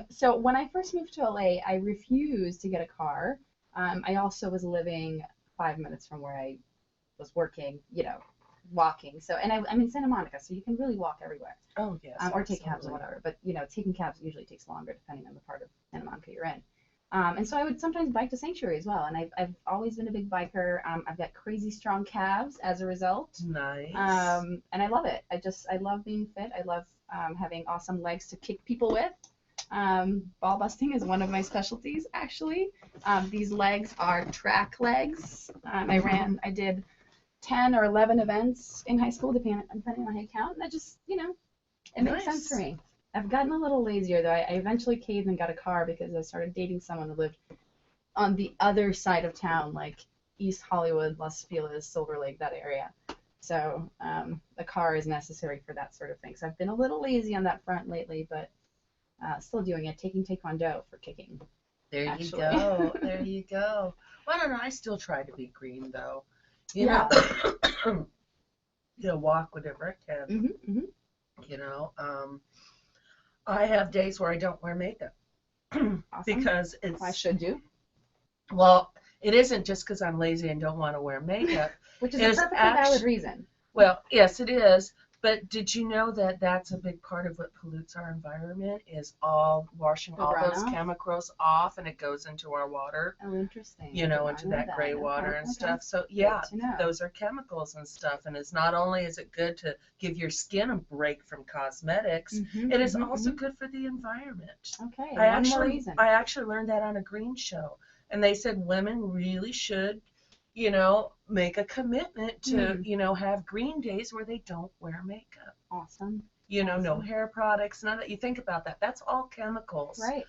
So when I first moved to LA, I refused to get a car. I also was living 5 minutes from where I was working, you know, walking. So, and I'm in Santa Monica, so you can really walk everywhere.
Oh, yes.
Or take cabs or whatever. But, you know, taking cabs usually takes longer depending on the part of Santa Monica you're in. And so I would sometimes bike to Sanctuary as well. And I've always been a big biker. I've got crazy strong calves as a result.
Nice.
And I love it. I love being fit. I love having awesome legs to kick people with. Ball busting is one of my specialties, actually. These legs are track legs. I did 10 or 11 events in high school, depending on how you count. And that just, you know, it makes sense for me. I've gotten a little lazier, though. I eventually caved and got a car because I started dating someone who lived on the other side of town, like East Hollywood, Los Feliz, Silver Lake, that area. So a car is necessary for that sort of thing. So I've been a little lazy on that front lately, but still doing it, taking Taekwondo for kicking.
There you go. There you go. Well, I don't know. I still try to be green, though. You know, walk whatever I can. You know, I have days where I don't wear makeup because it's.
Why should you?
Well, it isn't just because I'm lazy and don't want to wear makeup.
Which is a perfectly valid reason.
Well, yes, it is. But did you know that that's a big part of what pollutes our environment is all washing all those chemicals off, and it goes into our water.
Oh, interesting.
You know, into that gray water and stuff. So yeah, those are chemicals and stuff. And it's not only is it good to give your skin a break from cosmetics, it is also good for the environment.
Okay.
I actually learned that on a green show, and they said women really should, you know, make a commitment to, you know, have green days where they don't wear makeup.
Awesome.
You know, no hair products, none of that. You think about that. That's all chemicals.
Right.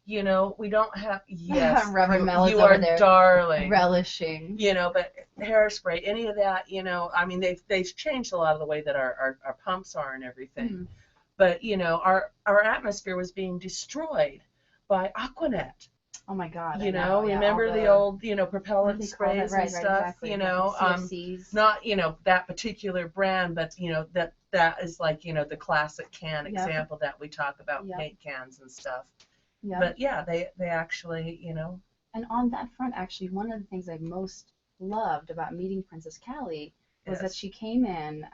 You know, we don't have,
you are
there darling.
Relishing.
You know, but hairspray, any of that, you know, I mean, they've changed a lot of the way that our pumps are and everything. But, you know, our atmosphere was being destroyed by Aquanet.
Oh my God!
You know, remember the old, you know, propellant sprays and stuff. Exactly. You know, not, you know, that particular brand, but you know that is like, you know, the classic can example that we talk about, paint cans and stuff. But yeah, they actually, you know. And
on that front, actually, one of the things I most loved about meeting Princess Callie was that she came in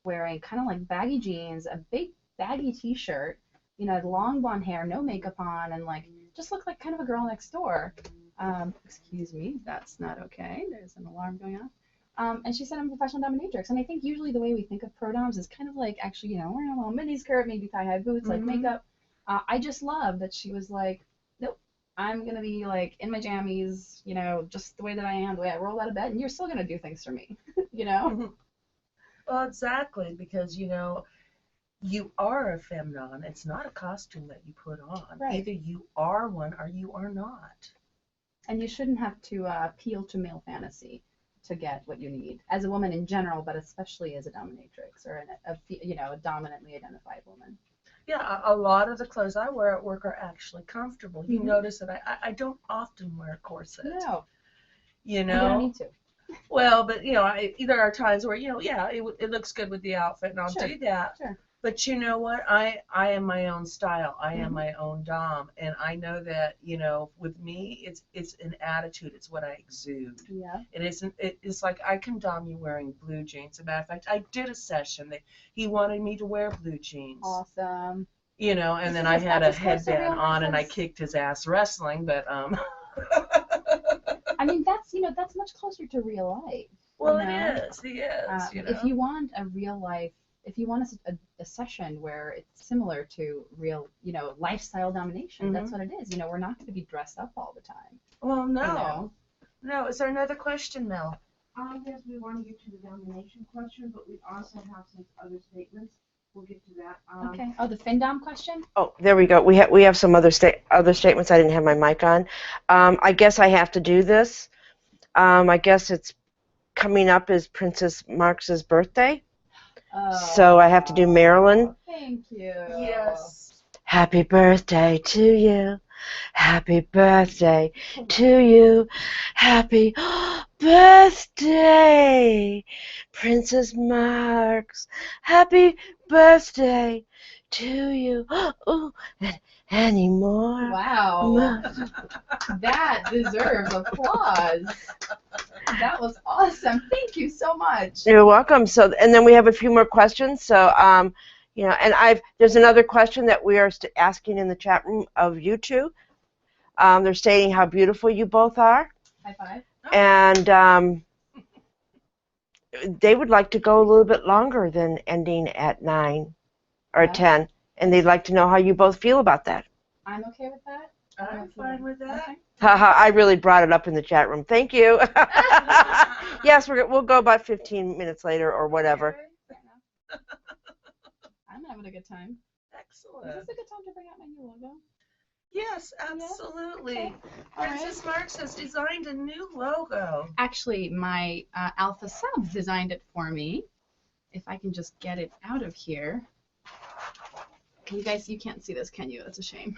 wearing kind of like baggy jeans, a big baggy T-shirt, you know, long blonde hair, no makeup on, and like just looked like kind of a girl next door. Excuse me, that's not okay. There's an alarm going off. And she said, I'm a professional dominatrix. And I think usually the way we think of pro-doms is kind of like actually, you know, wearing a little mini skirt, maybe thigh-high boots, like makeup. I just love that she was like, nope, I'm going to be like in my jammies, you know, just the way that I am, the way I roll out of bed, and you're still going to do things for me, you know?
Well, exactly, because, you know, you are a femnon. It's not a costume that you put on.
Right.
Either you are one or you are not.
And you shouldn't have to appeal to male fantasy to get what you need as a woman in general, but especially as a dominatrix or you know, a dominantly identified woman.
Yeah, a lot of the clothes I wear at work are actually comfortable. You notice that I don't often wear a corset.
No.
You know.
You don't need to.
Well, but you know, there are times where, you know, yeah, it looks good with the outfit, and I'll do that.
Sure.
But you know what? I am my own style. I am my own dom, and I know that, you know, with me, it's an attitude. It's what I exude.
Yeah.
It isn't. It's like I can dom you wearing blue jeans. As a matter of fact, I did a session that he wanted me to wear blue jeans.
Awesome.
You know, and then I had a headband on, and I kicked his ass wrestling. But
I mean, that's, you know, that's much closer to real life.
Well, it is. He is. You know?
If you want a real life. If you want a session where it's similar to real, you know, lifestyle domination, that's what it is. You know, we're not going to be dressed up all the time.
Well, no.
You know?
No. Is there another question, Mel?
Yes, we want to get to the domination question, but we also have some other statements. We'll get to that.
Okay. Oh, the FinDom question?
Oh, there we go. We have some other statements. I didn't have my mic on. I guess I have to do this. I guess it's coming up is Princess Marx's birthday. So I have to do Marilyn.
Thank you.
Yes.
Happy birthday to you. Happy birthday to you. Happy birthday, Princess Marx. Happy birthday to you. Oh, any more?
Wow. That deserves applause. That was awesome. Thank you so much.
You're welcome. So, and then we have a few more questions. So, you know, and there's another question that we are asking in the chat room of you two. They're stating how beautiful you both are.
High five.
And they would like to go a little bit longer than ending at 9 or 10, and they'd like to know how you both feel about that.
I'm okay with that.
I'm fine with that.
Okay.
I really brought it up in the chat room. Thank you. Yes, we'll go about 15 minutes later or whatever.
Okay. I'm having a good time.
Excellent.
Is this a good time to bring out my new logo?
Yes, absolutely.
Okay.
Princess Marx has designed a new logo.
Actually, my Alpha Subs designed it for me. If I can just get it out of here. You guys, you can't see this, can you? That's a shame.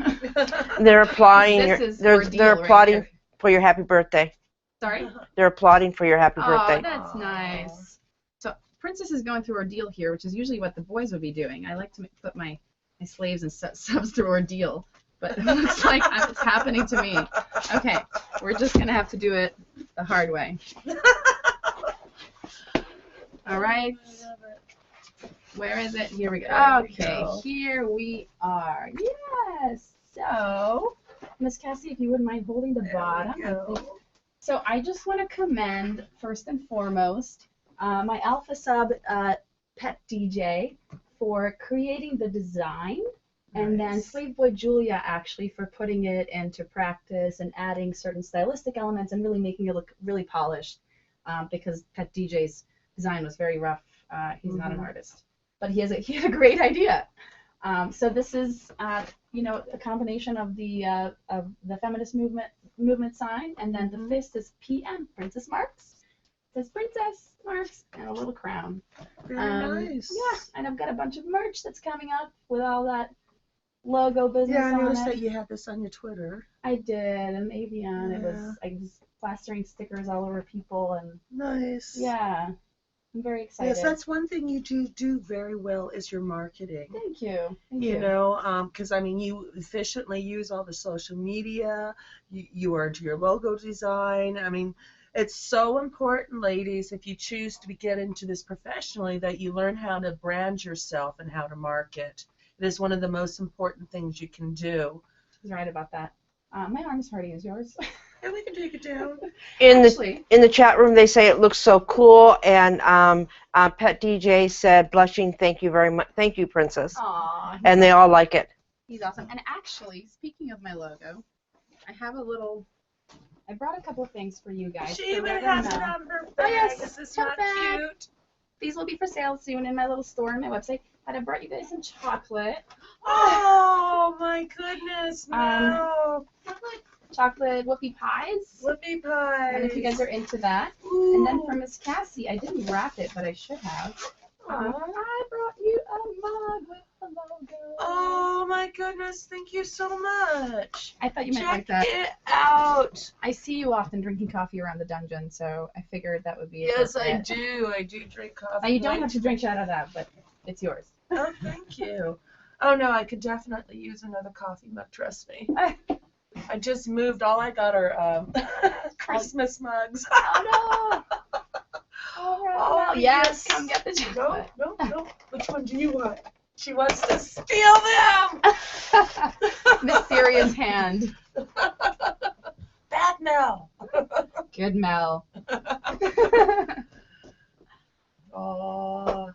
They're applauding. They're applauding
right
for your happy birthday.
Sorry?
They're applauding for your happy birthday.
Oh, that's nice. So Princess is going through ordeal here, which is usually what the boys would be doing. I like to put my slaves and subs through ordeal, but it looks like it's happening to me. Okay, we're just gonna have to do it the hard way. All right. Where is it? Here we go.
There we
Okay,
go.
here we are. Yes. So, Miss Cassie, if you wouldn't mind holding the
There we
bottom.
go.
So I just want to commend, first and foremost, my Alpha Sub Pet DJ for creating the design, and then
Nice.
Slave Boy Julia actually for putting it into practice and adding certain stylistic elements and really making it look really polished, because Pet DJ's design was very rough. He's not an artist, but he had a great idea. So this is a combination of the feminist movement sign, and then the fist is PM, Princess Marx. It says Princess Marx and a little crown.
Very nice.
Yeah, and I've got a bunch of merch that's coming up with all that logo business
Yeah, I
on
noticed
it.
that you had this on your Twitter.
I did, and Avian.
Yeah.
I was plastering stickers all over people, and
Nice.
yeah, I'm very excited.
Yes, that's one thing you do very well is your marketing.
Thank you. Thank
You know, because I mean, you efficiently use all the social media. You are into your logo design. I mean, it's so important, ladies, if you choose to get into this professionally, that you learn how to brand yourself and how to market. It is one of the most important things you can do.
He's right about that. My arm's hard to use. Yours?
And we can take it down.
In
Actually,
the chat room, they say it looks so cool, and Pet DJ said, blushing, thank you very much. Thank you, Princess.
aw,
And they all like it.
he's awesome. And actually, speaking of my logo, I have a little. I brought a couple of things for you guys.
She
to
even
let
has
them
it
know.
on her
Oh,
bag.
yes,
Is this
her
not
bag.
cute?
These will be for sale soon in my little store on my website. But I brought you guys some chocolate.
Oh my goodness, no.
Chocolate whoopie pies.
Whoopie pies.
And if you guys are into that.
Ooh.
And then for Miss Cassie, I didn't wrap it, but I should have. I brought you a mug with the logo.
Oh my goodness, thank you so much.
I thought you might like
Check
that.
it out.
I see you often drinking coffee around the dungeon, so I figured that would be
Yes, I
appropriate.
do. I do drink coffee.
Now, you don't have to drink out of that, but it's yours.
Oh, thank you. Oh no, I could definitely use another coffee mug, trust me. I just moved. All I got are Christmas mugs.
Oh no! All right.
Oh,
Well, yes,
yes.
come get the
No,
chocolate.
no. Which one do you want? She wants to steal them.
Mysterious hand.
Bad Mel.
Good Mel.
Oh.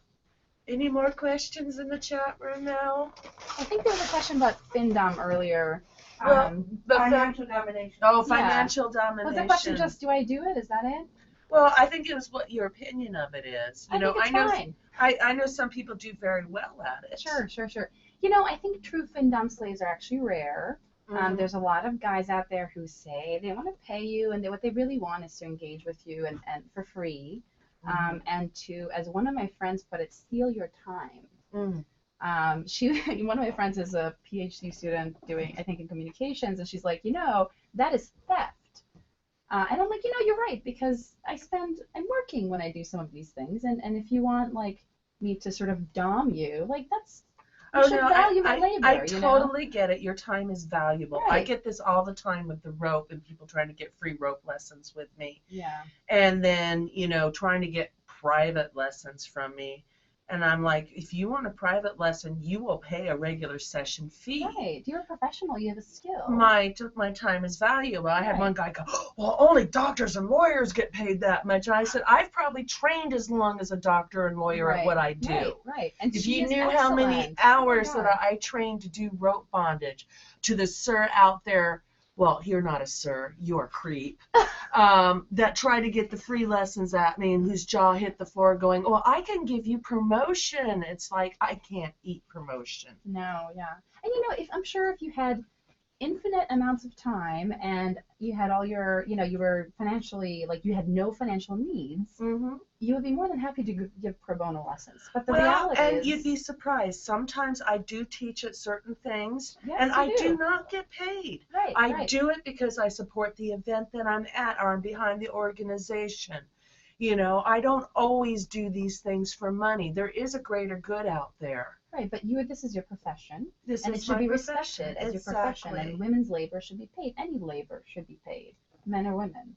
Any more questions in the chat room now?
I think there was a question about FinDom earlier.
Well, the
Financial domination.
financial domination.
Was the question just, do I do it? Is that it?
Well, I think it was what your opinion of it is. You know,
I think it's fine.
I know some people do very well at it.
Sure. You know, I think true FinDom slaves are actually rare.
Mhm.
There's a lot of guys out there who say they want to pay you, and what they really want is to engage with you and for free, and to, as one of my friends put it, steal your time.
Mm.
One of my friends is a PhD student doing, I think, in communications, and she's like, that is theft. And I'm like, you're right, because I'm working when I do some of these things, and if you want me to sort of dom you, you should value my labor.
I totally get it. Your time is valuable.
Right.
I get this all the time with the rope and people trying to get free rope lessons with me.
Yeah.
And then, trying to get private lessons from me. And I'm like, if you want a private lesson, you will pay a regular session fee.
Right. You're a professional. You have a skill.
My time is valuable. I had one guy go, well, only doctors and lawyers get paid that much. And I said, I've probably trained as long as a doctor and lawyer at what I do.
Right. And
if
she
you
is
knew how many
excellent.
hours
Oh my
that
God.
I trained to do rope bondage, to the sir out there, well, you're not a sir, you're a creep, that try to get the free lessons at me and whose jaw hit the floor going, well, I can give you promotion. It's like, I can't eat promotion.
No, yeah. And I'm sure if you had infinite amounts of time and you had all your, you were financially, you had no financial needs, you would be more than happy to give pro bono lessons. But the reality is...
and you'd be surprised. Sometimes I do teach at certain things,
Yes,
and
you
I do
do.
not get paid.
Right,
I do it because I support the event that I'm at or I'm behind the organization. I don't always do these things for money. There is a greater good out there.
Right, but this is your profession,
And
it should be respected as your profession, and women's labor should be paid. Any labor should be paid, men or women.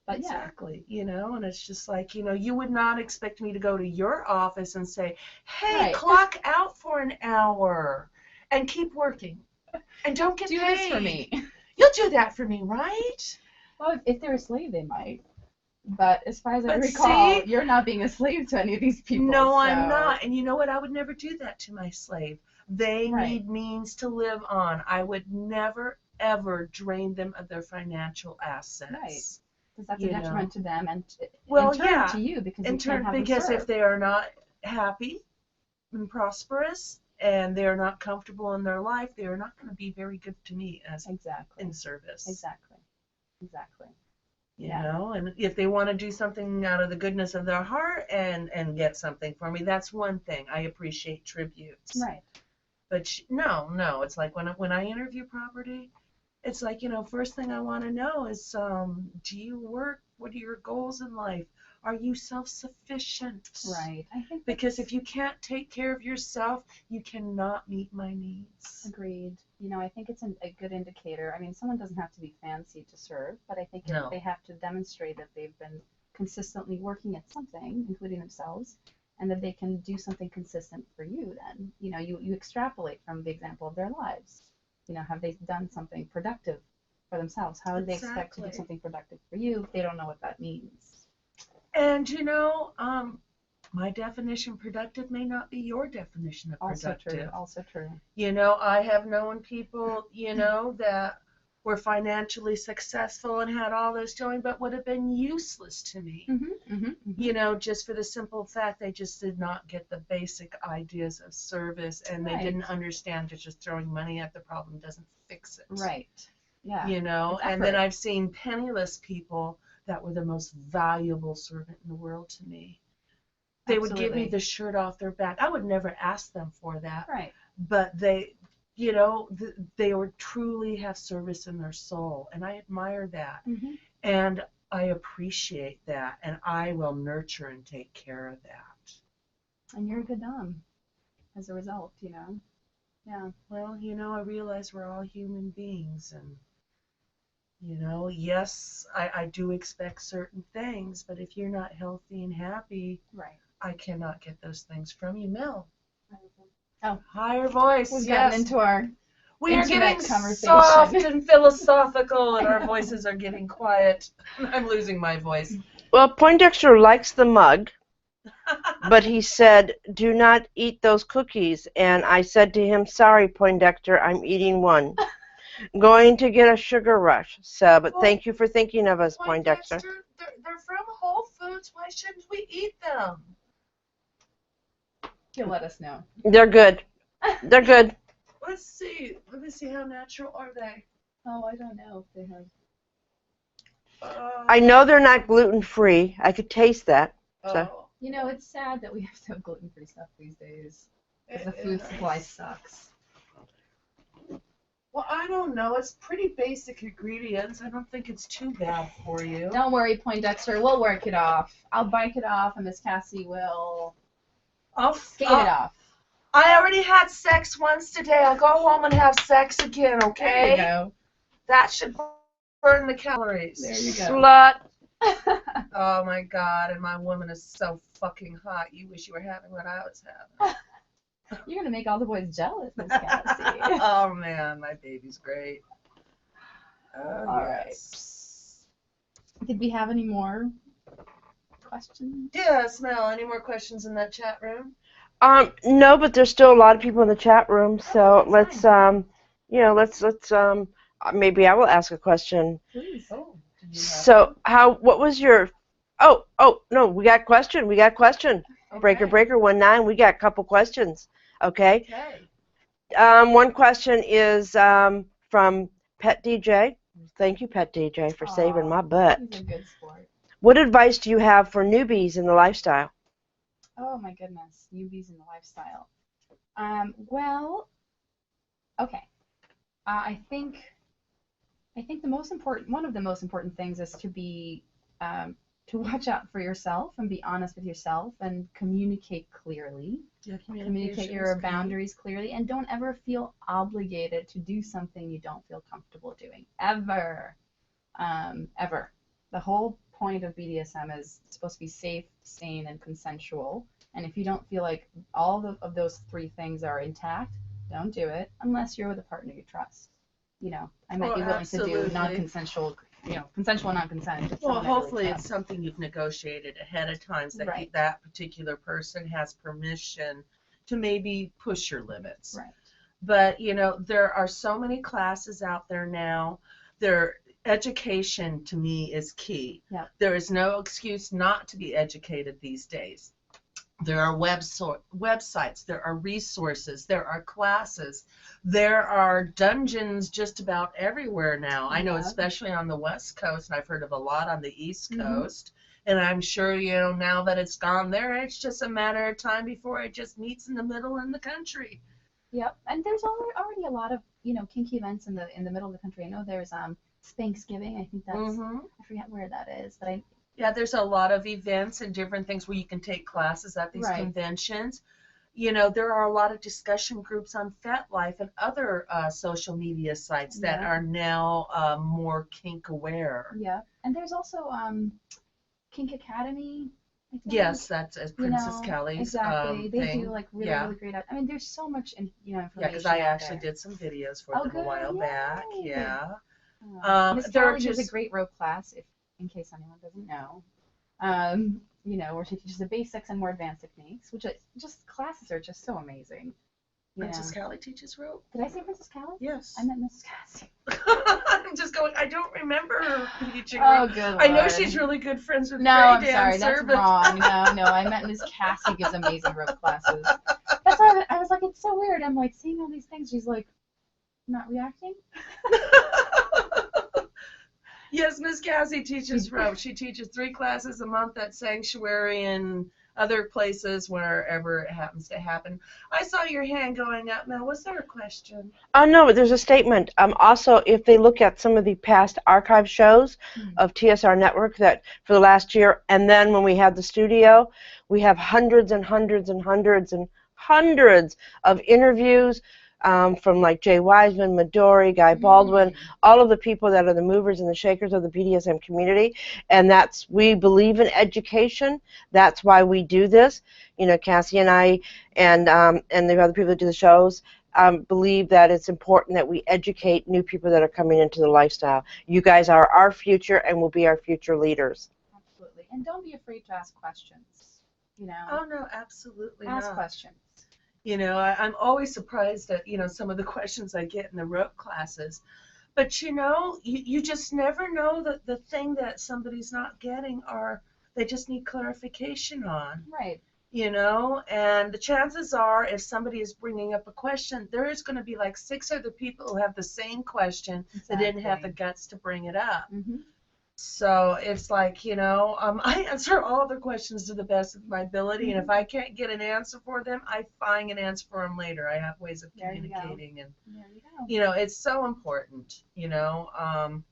But
exactly, you know, and it's just like, you know, you would not expect me to go to your office and say, hey, clock out for an hour and keep working and don't get paid.
Do this for me.
You'll do that for me, right?
Well, if they're a slave, they might. But as far as I recall, you're not being a slave to any of these people.
No,
so.
I'm not. And you know what? I would never do that to my slave. They need means to live on. I would never, ever drain them of their financial assets.
Right. Because that's a detriment to them and in turn to you because you can't have them serve.
If they are not happy and prosperous and they are not comfortable in their life, they are not going to be very good to me as in service.
Exactly.
You know, and if they want to do something out of the goodness of their heart and get something for me, that's one thing. I appreciate tributes.
Right.
But no, it's like when I interview property, it's like, you know, first thing I want to know is, do you work? What are your goals in life? Are you self-sufficient?
Right. I think
because if you can't take care of yourself, you cannot meet my needs.
Agreed. You know, I think it's a good indicator. I mean, someone doesn't have to be fancy to serve, but I think they have to demonstrate that they've been consistently working at something, including themselves, and that they can do something consistent for you then. You know, you extrapolate from the example of their lives. You know, have they done something productive for themselves? How do they expect to do something productive for you if they don't know what that means?
And, you know, my definition productive may not be your definition of productive.
Also true.
You know, I have known people, you know, that were financially successful and had all this doing, but would have been useless to me. You know, just for the simple fact they just did not get the basic ideas of service, and they didn't understand that just throwing money at the problem doesn't fix it.
Right. Yeah.
You know, and then I've seen penniless people that were the most valuable servant in the world to me. They would give me the shirt off their back. I would never ask them for that.
Right.
But they, you know, they would truly have service in their soul, and I admire that. And I appreciate that, and I will nurture and take care of that.
And you're a good dom as a result, you know. Yeah.
Well, you know, I realize we're all human beings, and, you know, yes, I do expect certain things, but if you're not healthy and happy, I cannot get those things from you. Mel.
Oh.
Higher voice.
We've gotten into our
We are getting soft and philosophical, and our voices are getting quiet. I'm losing my voice.
Well, Poindexter likes the mug, but he said, do not eat those cookies. And I said to him, sorry, Poindexter, I'm eating one. Going to get a sugar rush. So, but thank you for thinking of us, Poindexter.
They're from Whole Foods. Why shouldn't we eat them?
You'll let us know.
They're good. They're good.
Let's see. Let me see, how natural are they?
Oh, I don't know if they have.
I know they're not gluten-free. I could taste that. So.
You know, it's sad that we have to have gluten-free stuff these days because the food supply sucks.
Well, I don't know. It's pretty basic ingredients. I don't think it's too bad for you.
Don't worry, Poindexter. We'll work it off. I'll bike it off, and Miss Cassie will skate it off.
I already had sex once today. I'll go home and have sex again, okay?
There you go.
That should burn the calories.
There you go.
Slut.
Oh, my God. And my woman is so fucking hot. You wish you were having what I was having.
You're going to make all the boys jealous, Miss Cassie.
Oh, man. My baby's great.
All right. Did we have any more questions?
Yes, Mel. Any more questions in that chat room?
No, but there's still a lot of people in the chat room, so let's maybe I will ask a question.
Please.
So what was your, no, we got question. Okay. Breaker 19, we got a couple questions, okay? One question is from Pet DJ. Thank you, Pet DJ, for saving my butt.
He's a good sport.
What advice do you have for newbies in the lifestyle?
Oh my goodness, newbies in the lifestyle. Well, okay. I think one of the most important things is to be to watch out for yourself and be honest with yourself and communicate clearly. Communicate your boundaries clearly, and don't ever feel obligated to do something you don't feel comfortable doing. Ever. The whole point of BDSM is supposed to be safe, sane, and consensual. And if you don't feel like all of those three things are intact, don't do it unless you're with a partner you trust. You know, I might be willing to do non-consensual, you know, consensual non-consent.
Well, hopefully it's something you've negotiated ahead of time so that that particular person has permission to maybe push your limits.
Right.
But, you know, there are so many classes out there now. Education, to me, is key.
Yep.
There is no excuse not to be educated these days. There are websites, there are resources, there are classes, there are dungeons just about everywhere now. I know, especially on the West Coast, and I've heard of a lot on the East Coast. And I'm sure, you know, now that it's gone there, it's just a matter of time before it just meets in the middle in the country.
Yep, and there's already a lot of, you know, kinky events in the middle of the country. I know there's Thanksgiving. I think that's I forget where that is, but
yeah, there's a lot of events and different things where you can take classes at these conventions. You know, there are a lot of discussion groups on FetLife and other social media sites that are now more kink aware.
Yeah, and there's also Kink Academy.
Yes, that's Princess Callie's
exactly. They
thing.
Do like really great. I mean, there's so much information.
Yeah, because I actually did some videos for them a while back. Yeah.
Miss Callie gives a great rope class, if in case anyone doesn't know. You know, where she teaches the basics and more advanced techniques, which just classes are just so amazing.
Princess Callie teaches rope.
Did I say Princess Callie?
Yes.
I meant Miss Cassie.
I'm just going, I don't remember her teaching rope.
Oh, good
I know she's really good friends with
No, I'm sorry, that's
but...
wrong. No, I meant Miss Cassie gives amazing rope classes. That's why I was like, it's so weird. I'm like seeing all these things. She's like, not reacting?
Yes, Miss Cassie teaches rope. She teaches 3 classes a month at Sanctuary and other places wherever it happens to happen. I saw your hand going up. Mel, was there a question?
No, there's a statement. Also, if they look at some of the past archive shows of TSR Network that for the last year, and then when we had the studio, we have hundreds and hundreds and hundreds and hundreds of interviews from like Jay Wiseman, Midori, Guy Baldwin, all of the people that are the movers and the shakers of the BDSM community. And we believe in education. That's why we do this. You know, Cassie and I and the other people that do the shows believe that it's important that we educate new people that are coming into the lifestyle. You guys are our future and will be our future leaders.
Absolutely. And don't be afraid to ask questions. You know.
Oh, no, absolutely not.
Ask questions.
You know, I'm always surprised at, you know, some of the questions I get in the rope classes. But, you know, you just never know the thing that somebody's not getting or they just need clarification on.
Right.
You know, and the chances are if somebody is bringing up a question, there is going to be like 6 other people who have the same question that didn't have the guts to bring it up. So it's like, you know, I answer all the questions to the best of my ability, and if I can't get an answer for them, I find an answer for them later. I have ways of communicating, and you know, it's so important. You know,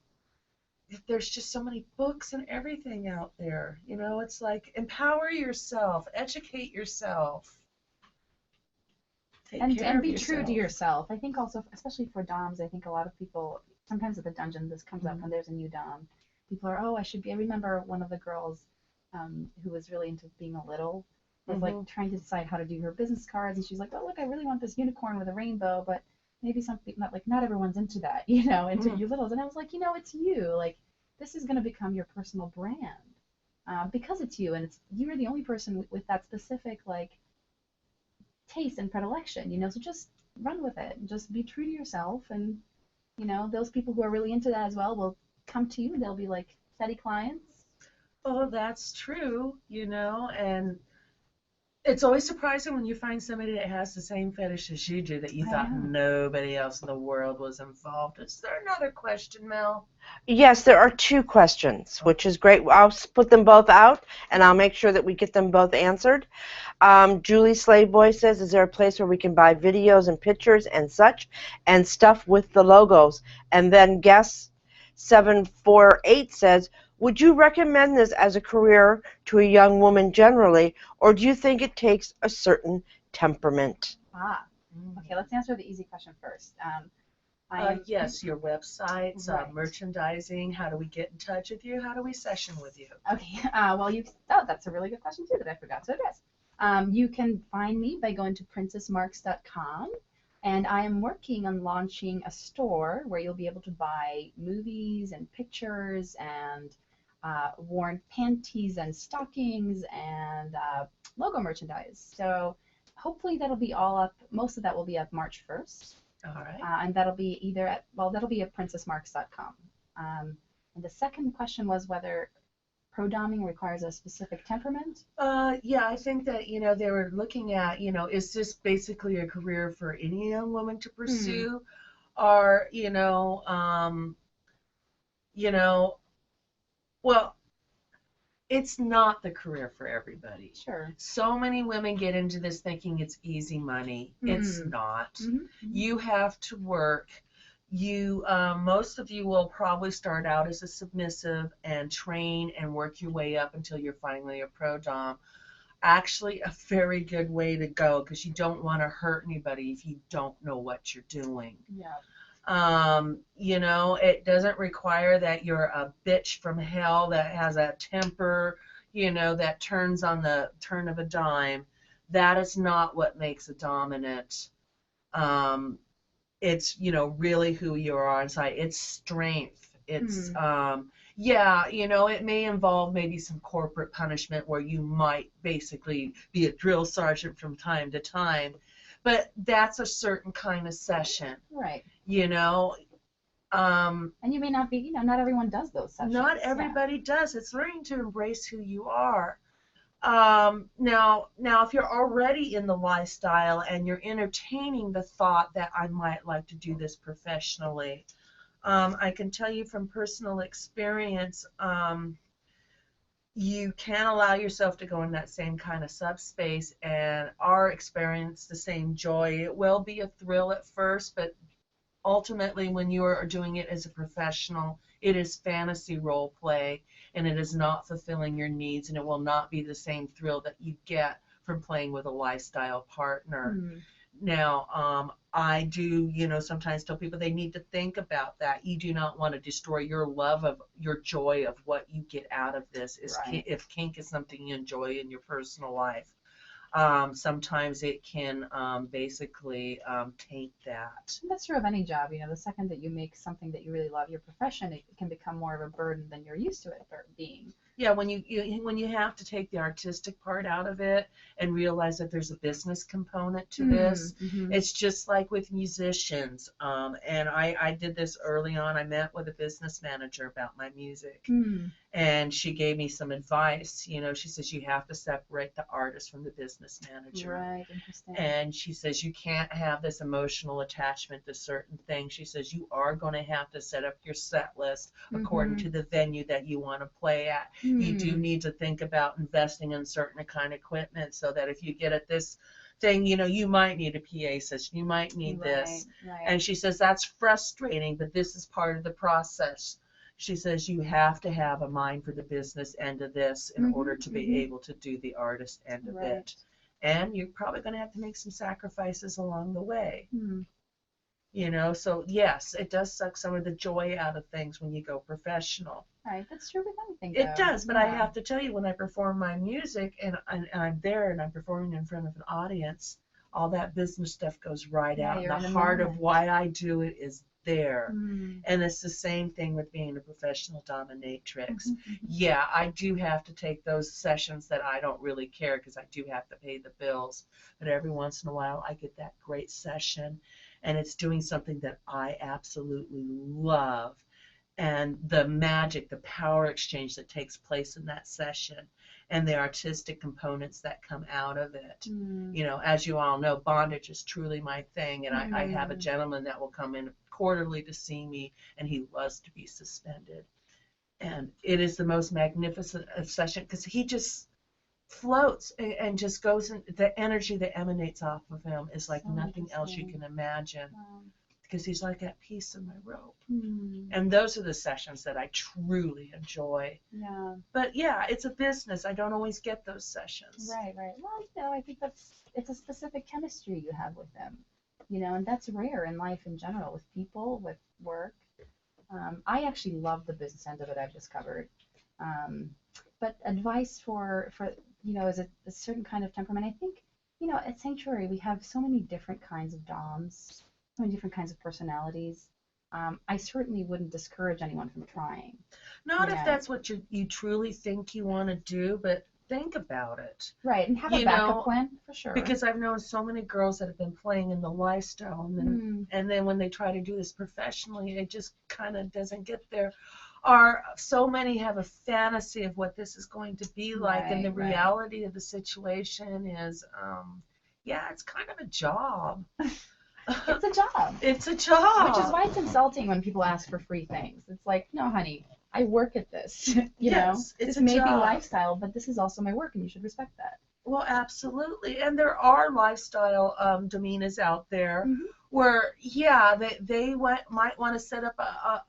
there's just so many books and everything out there. You know, it's like empower yourself, educate yourself,
and be true to yourself. I think also, especially for DOMs, I think a lot of people sometimes at the dungeon this comes up when there's a new DOM. People are, I remember one of the girls who was really into being a little, was like trying to decide how to do her business cards, and she's like, oh, look, I really want this unicorn with a rainbow, but maybe something, not everyone's into that, you know, into you littles. And I was like, you know, it's you. Like, this is going to become your personal brand because it's you, and you're the only person with that specific, like, taste and predilection, you know, so just run with it and just be true to yourself, and, you know, those people who are really into that as well will come to you. They'll be like steady clients.
Oh, that's true, you know, and it's always surprising when you find somebody that has the same fetish as you do that you thought nobody else in the world was involved. Is there another question, Mel?
Yes, there are 2 questions, which is great. I'll put them both out, and I'll make sure that we get them both answered. Julie Slaveboy says, is there a place where we can buy videos and pictures and such, and stuff with the logos? And then Guess 748 says, would you recommend this as a career to a young woman generally, or do you think it takes a certain temperament?
Okay, let's answer the easy question first.
Yes, your websites, merchandising. How do we get in touch with you? How do we session with you?
Okay. That's a really good question too that I forgot to address. You can find me by going to princessmarx.com, and I am working on launching a store where you'll be able to buy movies and pictures and worn panties and stockings and logo merchandise. So hopefully that'll be all up. Most of that will be up March 1st.
All right.
And that'll be that'll be at princessmarx.com. And the second question was whether pro-doming requires a specific temperament.
Yeah, I think that, they were looking at, is this basically a career for any young woman to pursue? Or, well, it's not the career for everybody.
Sure.
So many women get into this thinking it's easy money. It's not. You have to work. Most of you will probably start out as a submissive and train and work your way up until you're finally a pro-dom. Actually, a very good way to go, because you don't want to hurt anybody if you don't know what you're doing.
Yeah.
It doesn't require that you're a bitch from hell that has a temper, that turns on the turn of a dime. That is not what makes a dominant. It's, really who you are inside. It's strength. It's, it may involve maybe some corporate punishment where you might basically be a drill sergeant from time to time. But that's a certain kind of session.
Right.
And
you may not be, not everyone does those sessions.
Not everybody does. It's learning to embrace who you are. Now, if you're already in the lifestyle and you're entertaining the thought that I might like to do this professionally, I can tell you from personal experience, you can allow yourself to go in that same kind of subspace or experience the same joy. It will be a thrill at first, but ultimately when you are doing it as a professional, it is fantasy role play, and it is not fulfilling your needs, and it will not be the same thrill that you get from playing with a lifestyle partner. Now, I do, sometimes tell people they need to think about that. You do not want to destroy your love of your joy of what you get out of this. If kink is something you enjoy in your personal life, sometimes it can basically taint that.
That's true of any job. The second that you make something that you really love, your profession, it can become more of a burden than you're used to it being.
Yeah, when you have to take the artistic part out of it and realize that there's a business component to this, it's just like with musicians. And I did this early on. I met with a business manager about my music, and she gave me some advice. She says you have to separate the artist from the business manager.
Right, interesting.
And she says you can't have this emotional attachment to certain things. She says you are going to have to set up your set list according to the venue that you want to play at. You do need to think about investing in certain kind of equipment so that if you get at this thing, you might need a PA system, you might need this.
Right.
And she says that's frustrating, but this is part of the process. She says you have to have a mind for the business end of this in order to be able to do the artist end of it. And you're probably going to have to make some sacrifices along the way. So yes, it does suck some of the joy out of things when you go professional.
Right, that's true with anything.
It does, but I have to tell you, when I perform my music and I'm there and I'm performing in front of an audience, all that business stuff goes right out. The heart of why I do it is there. And it's the same thing with being a professional dominatrix. Yeah, I do have to take those sessions that I don't really care because I do have to pay the bills. But every once in a while, I get that great session, and it's doing something that I absolutely love. And the magic, the power exchange that takes place in that session, and the artistic components that come out of it. As you all know, bondage is truly my thing, and I have a gentleman that will come in quarterly to see me, and he loves to be suspended. And it is the most magnificent session because he just floats and just goes in. The energy that emanates off of him is like nothing else you can imagine. Because he's like at peace in my robe. And those are the sessions that I truly enjoy.
Yeah.
But yeah, it's a business. I don't always get those sessions.
Right. Well, I think it's a specific chemistry you have with them. you know, and that's rare in life in general, with people, with work. I actually love the business end of it, I've discovered. But advice for you know, is a certain kind of temperament. I think, you know, at Sanctuary we have so many different kinds of DOMs, so many different kinds of personalities. I certainly wouldn't discourage anyone from trying.
Not if that's what you truly think you want to do, but think about it.
Right, and have a backup plan, for sure.
Because I've known so many girls that have been playing in the lifestyle, and then when they try to do this professionally, it just kind of doesn't get there. Or so many have a fantasy of what this is going to be like, and the reality of the situation is, yeah, it's kind of a job.
It's a job.
It's a job.
Which is why it's insulting when people ask for free things. It's like, no, honey, I work at this. You know, this may be lifestyle, but this is also my work, and you should respect that.
Well, absolutely. And there are lifestyle dominas out there where, yeah, they might want to set up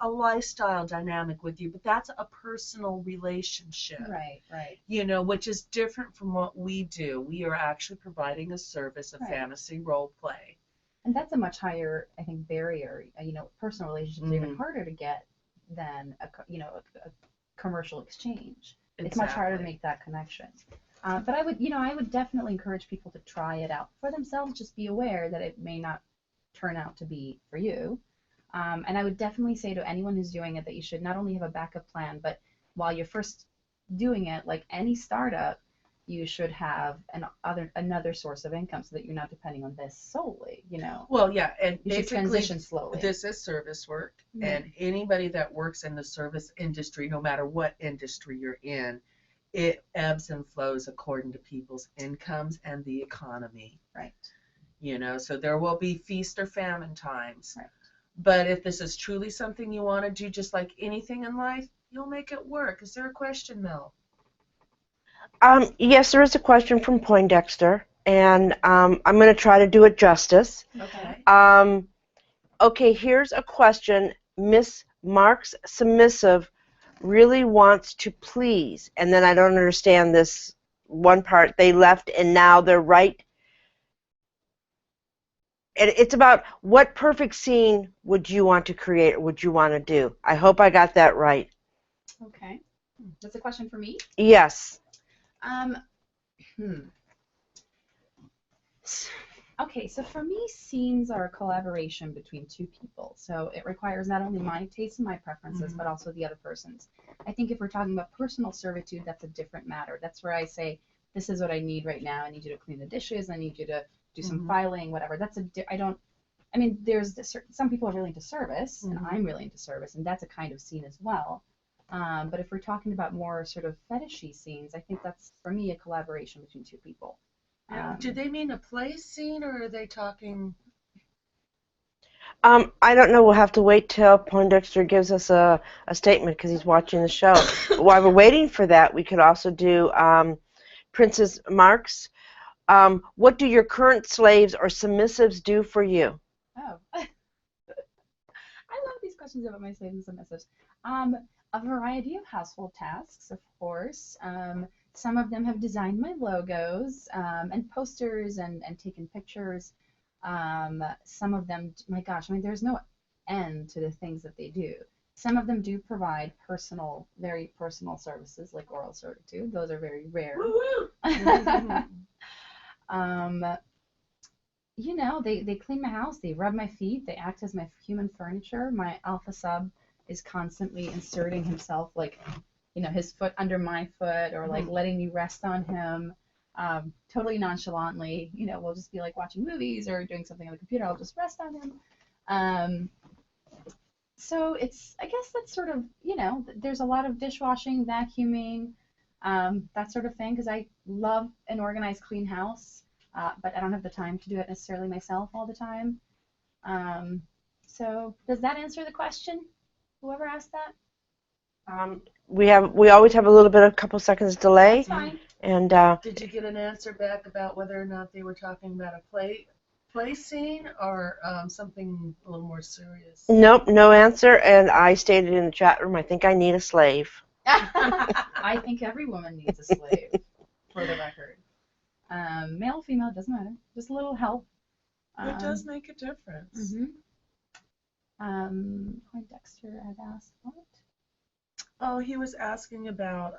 a lifestyle dynamic with you, but that's a personal relationship.
Right, right.
You know, which is different from what we do. We are actually providing a service of fantasy role play.
And that's a much higher, I think, barrier. You know, personal relationships are even harder to get than a commercial exchange. Exactly. It's much harder to make that connection. But I would definitely encourage people to try it out for themselves. Just be aware that it may not turn out to be for you. And I would definitely say to anyone who's doing it that you should not only have a backup plan, but while you're first doing it, like any startup, you should have another source of income so that you're not depending on this solely, you know.
Well, yeah, and
you should transition slowly.
This is service work, and anybody that works in the service industry, no matter what industry you're in, it ebbs and flows according to people's incomes and the economy.
Right.
You know, so there will be feast or famine times.
Right.
But if this is truly something you want to do, just like anything in life, you'll make it work. Is there a question, Mel?
Yes, there is a question from Poindexter, and I'm going to try to do it justice.
Okay.
Okay, here's a question. Miss Marx Submissive really wants to please, and then I don't understand this one part. They left, and now they're right. And it's about what perfect scene would you want to create or would you want to do? I hope I got that right.
Okay. That's a question for me?
Yes.
Okay, so for me, scenes are a collaboration between two people. So it requires not only my tastes and my preferences, but also the other person's. I think if we're talking about personal servitude, that's a different matter. That's where I say, this is what I need right now. I need you to clean the dishes. I need you to do some filing, whatever. That's there's some people are really into service, and I'm really into service, and that's a kind of scene as well. But if we're talking about more sort of fetishy scenes, I think that's, for me, a collaboration between two people.
Do they mean a play scene, or are they talking?
I don't know. We'll have to wait till Poindexter gives us a statement because he's watching the show. While we're waiting for that, we could also do Princess Marx. What do your current slaves or submissives do for you?
Oh. I love these questions about my slaves and submissives. A variety of household tasks, of course. Some of them have designed my logos and posters and taken pictures. Some of them, my gosh, I mean, there's no end to the things that they do. Some of them do provide very personal services like oral servitude. Those are very rare. You know, they clean my house, they rub my feet, they act as my human furniture. My alpha sub is constantly inserting himself, like, you know, his foot under my foot, or like letting me rest on him, totally nonchalantly. You know, we'll just be like watching movies or doing something on the computer. I'll just rest on him. So I guess that's sort of, you know, there's a lot of dishwashing, vacuuming, that sort of thing, because I love an organized, clean house, but I don't have the time to do it necessarily myself all the time. So does that answer the question? Whoever asked that?
We always have a couple seconds delay.
That's fine.
And
did you get an answer back about whether or not they were talking about a play scene or something a little more serious?
Nope, no answer. And I stated in the chat room, I think I need a slave.
I think every woman needs a slave, for the record. Male, female, doesn't matter. Just a little help.
It does make a difference.
Dexter had asked what?
Oh, he was asking about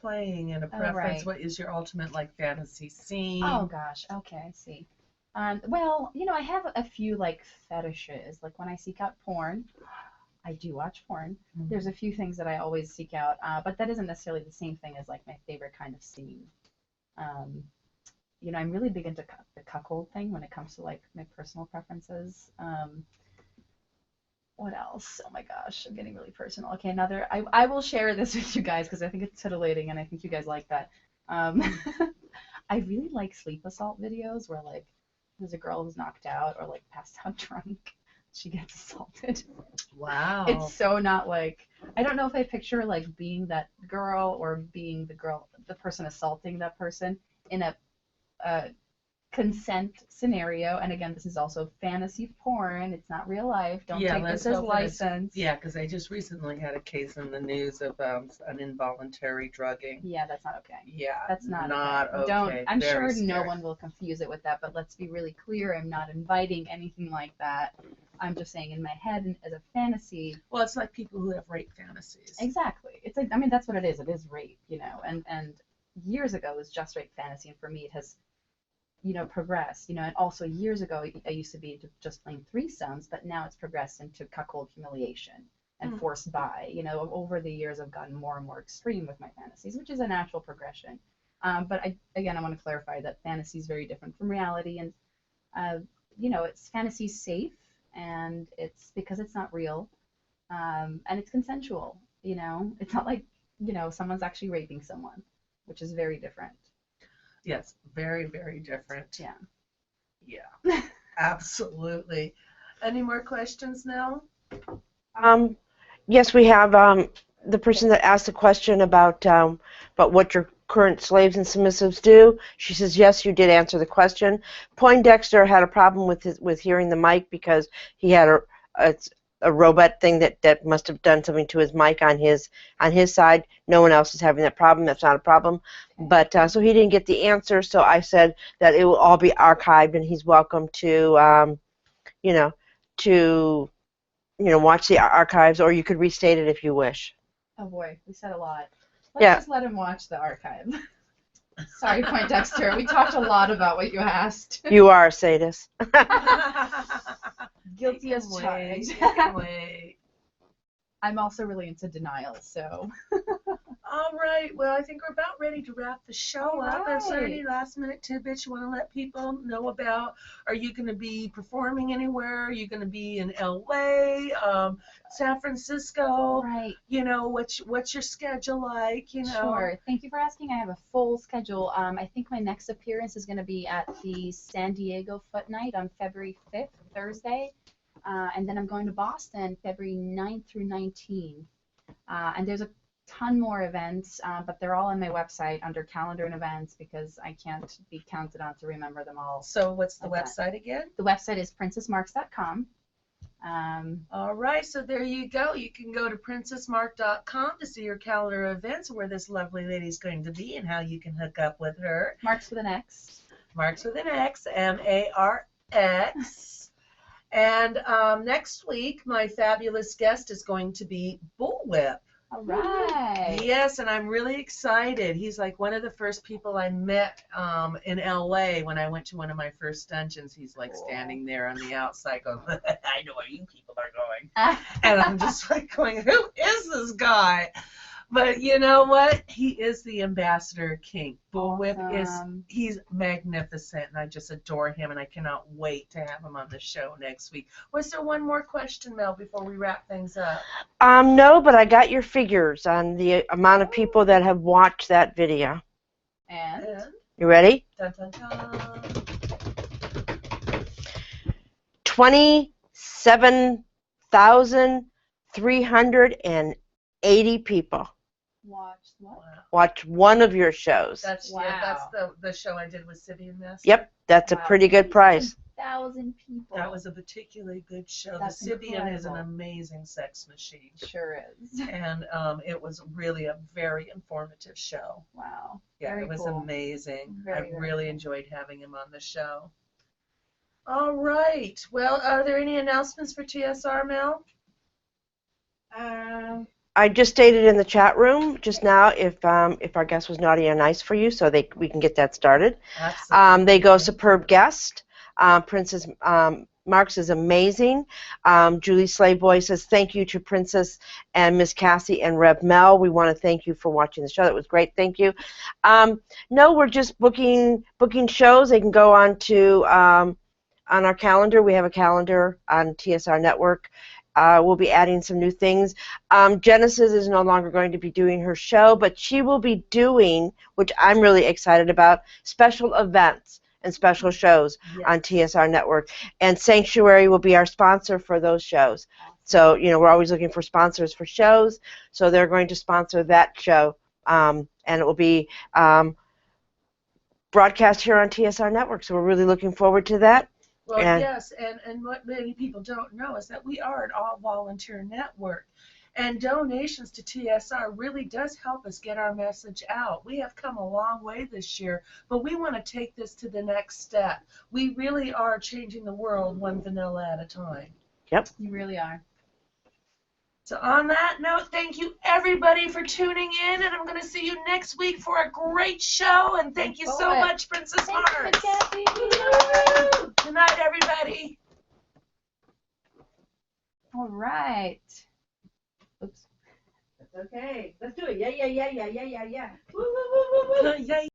playing and a preference.
Right.
What is your ultimate like fantasy scene?
Oh gosh, okay, I see. Well, I have a few like fetishes. Like when I seek out porn, I do watch porn. There's a few things that I always seek out, but that isn't necessarily the same thing as like my favorite kind of scene. I'm really big into the cuckold thing when it comes to like my personal preferences. What else? Oh my gosh, I'm getting really personal. Okay, I will share this with you guys because I think it's titillating and I think you guys like that. I really like sleep assault videos where like there's a girl who's knocked out or like passed out drunk. She gets assaulted.
Wow.
It's so not like, I don't know if I picture like being that girl or being the person assaulting that person in a consent scenario. And again, this is also fantasy porn. It's not real life. Don't take this as license.
Yeah, because I just recently had a case in the news of an involuntary drugging.
Yeah, that's not okay.
Yeah,
that's not
okay.
I'm
Very
sure
scary.
No one will confuse it with that, but let's be really clear. I'm not inviting anything like that. I'm just saying in my head and as a fantasy.
Well, it's like people who have rape fantasies.
Exactly. It's like, I mean, that's what it is. It is rape, and years ago it was just rape fantasy, and for me it has progressed, and also years ago I used to be just plain threesomes, but now it's progressed into cuckold humiliation and forced by, over the years I've gotten more and more extreme with my fantasies, which is a natural progression. But I want to clarify that fantasy is very different from reality, and it's fantasy safe, and it's because it's not real, and it's consensual, it's not like, someone's actually raping someone, which is very different.
Yes, very, very different.
Yeah.
Yeah, absolutely. Any more questions now?
Yes, we have the person that asked the question about what your current slaves and submissives do. She says, yes, you did answer the question. Poindexter had a problem with hearing the mic because he had a robot thing that must have done something to his mic on his side. No one else is having that problem. That's not a problem. But so he didn't get the answer. So I said that it will all be archived, and he's welcome to watch the archives, or you could restate it if you wish.
Oh boy, we said a lot. Let's just let him watch the archive. Sorry, Poindexter. We talked a lot about what you asked.
You are a sadist.
Guilty as charged. I'm also really into denial, so.
All right. Well, I think we're about ready to wrap the show up. Is there any last-minute tidbits you want to let people know about? Are you going to be performing anywhere? Are you going to be in LA, San Francisco?
Right.
What's your schedule like?
Sure. Thank you for asking. I have a full schedule. I think my next appearance is going to be at the San Diego Foot Night on February 5th, Thursday. And then I'm going to Boston February 9th through 19th. And there's a ton more events, but they're all on my website under calendar and events because I can't be counted on to remember them all.
So what's the website again?
The website is princessmarx.com.
All right, so there you go. You can go to princessmarx.com to see your calendar of events, where this lovely lady's going to be, and how you can hook up with her.
Marx with an X.
Marx with an X, M-A-R-X. And next week, my fabulous guest is going to be Bullwhip.
All right.
Yes, and I'm really excited. He's like one of the first people I met in LA when I went to one of my first dungeons. He's like standing there on the outside going, I know where you people are going. And I'm just like going, who is this guy? But you know what? He is the ambassador king. Bullwhip he's magnificent, and I just adore him, and I cannot wait to have him on the show next week. Was there one more question, Mel, before we wrap things up?
No, but I got your figures on the amount of people that have watched that video.
And?
You ready?
Dun, dun, dun.
27,380 people.
Watched what?
Wow.
Watch one of your shows.
That's the show I did with Sibian Master.
Yep, that's a pretty good price.
1,000 people.
That was a particularly good show.
That's
the Sibian is an
incredible.
amazing sex machine.
Sure is.
And it was really a very informative show.
Wow.
Yeah,
Very
it was
cool.
amazing.
Very
I really
cool.
enjoyed having him on the show. All right. Well, are there any announcements for TSR, Mel?
I just stated in the chat room just now if our guest was naughty or nice for you, so we can get that started.
Absolutely.
They go superb guest. Princess Marx is amazing. Julie Slayboy says thank you to Princess and Miss Cassie and Rev Mel. We want to thank you for watching the show. That was great. Thank you. No, we're just booking shows. They can go on to on our calendar. We have a calendar on TSR Network. We'll be adding some new things. Genesis is no longer going to be doing her show, but she will be doing, which I'm really excited about, special events and special shows on TSR Network. And Sanctuary will be our sponsor for those shows. So, we're always looking for sponsors for shows, so they're going to sponsor that show. And it will be broadcast here on TSR Network, so we're really looking forward to that.
Well, yes, and what many people don't know is that we are an all-volunteer network, and donations to TSR really does help us get our message out. We have come a long way this year, but we want to take this to the next step. We really are changing the world one vanilla at a time.
Yep.
You really are.
So on that note, thank you everybody for tuning in, and I'm going to see you next week for a great show, and thank you so much, Princess Marx. Good night, everybody.
All right. Oops.
That's okay. Let's do it. Yeah. Woo, woo, woo, woo, woo.
Yeah.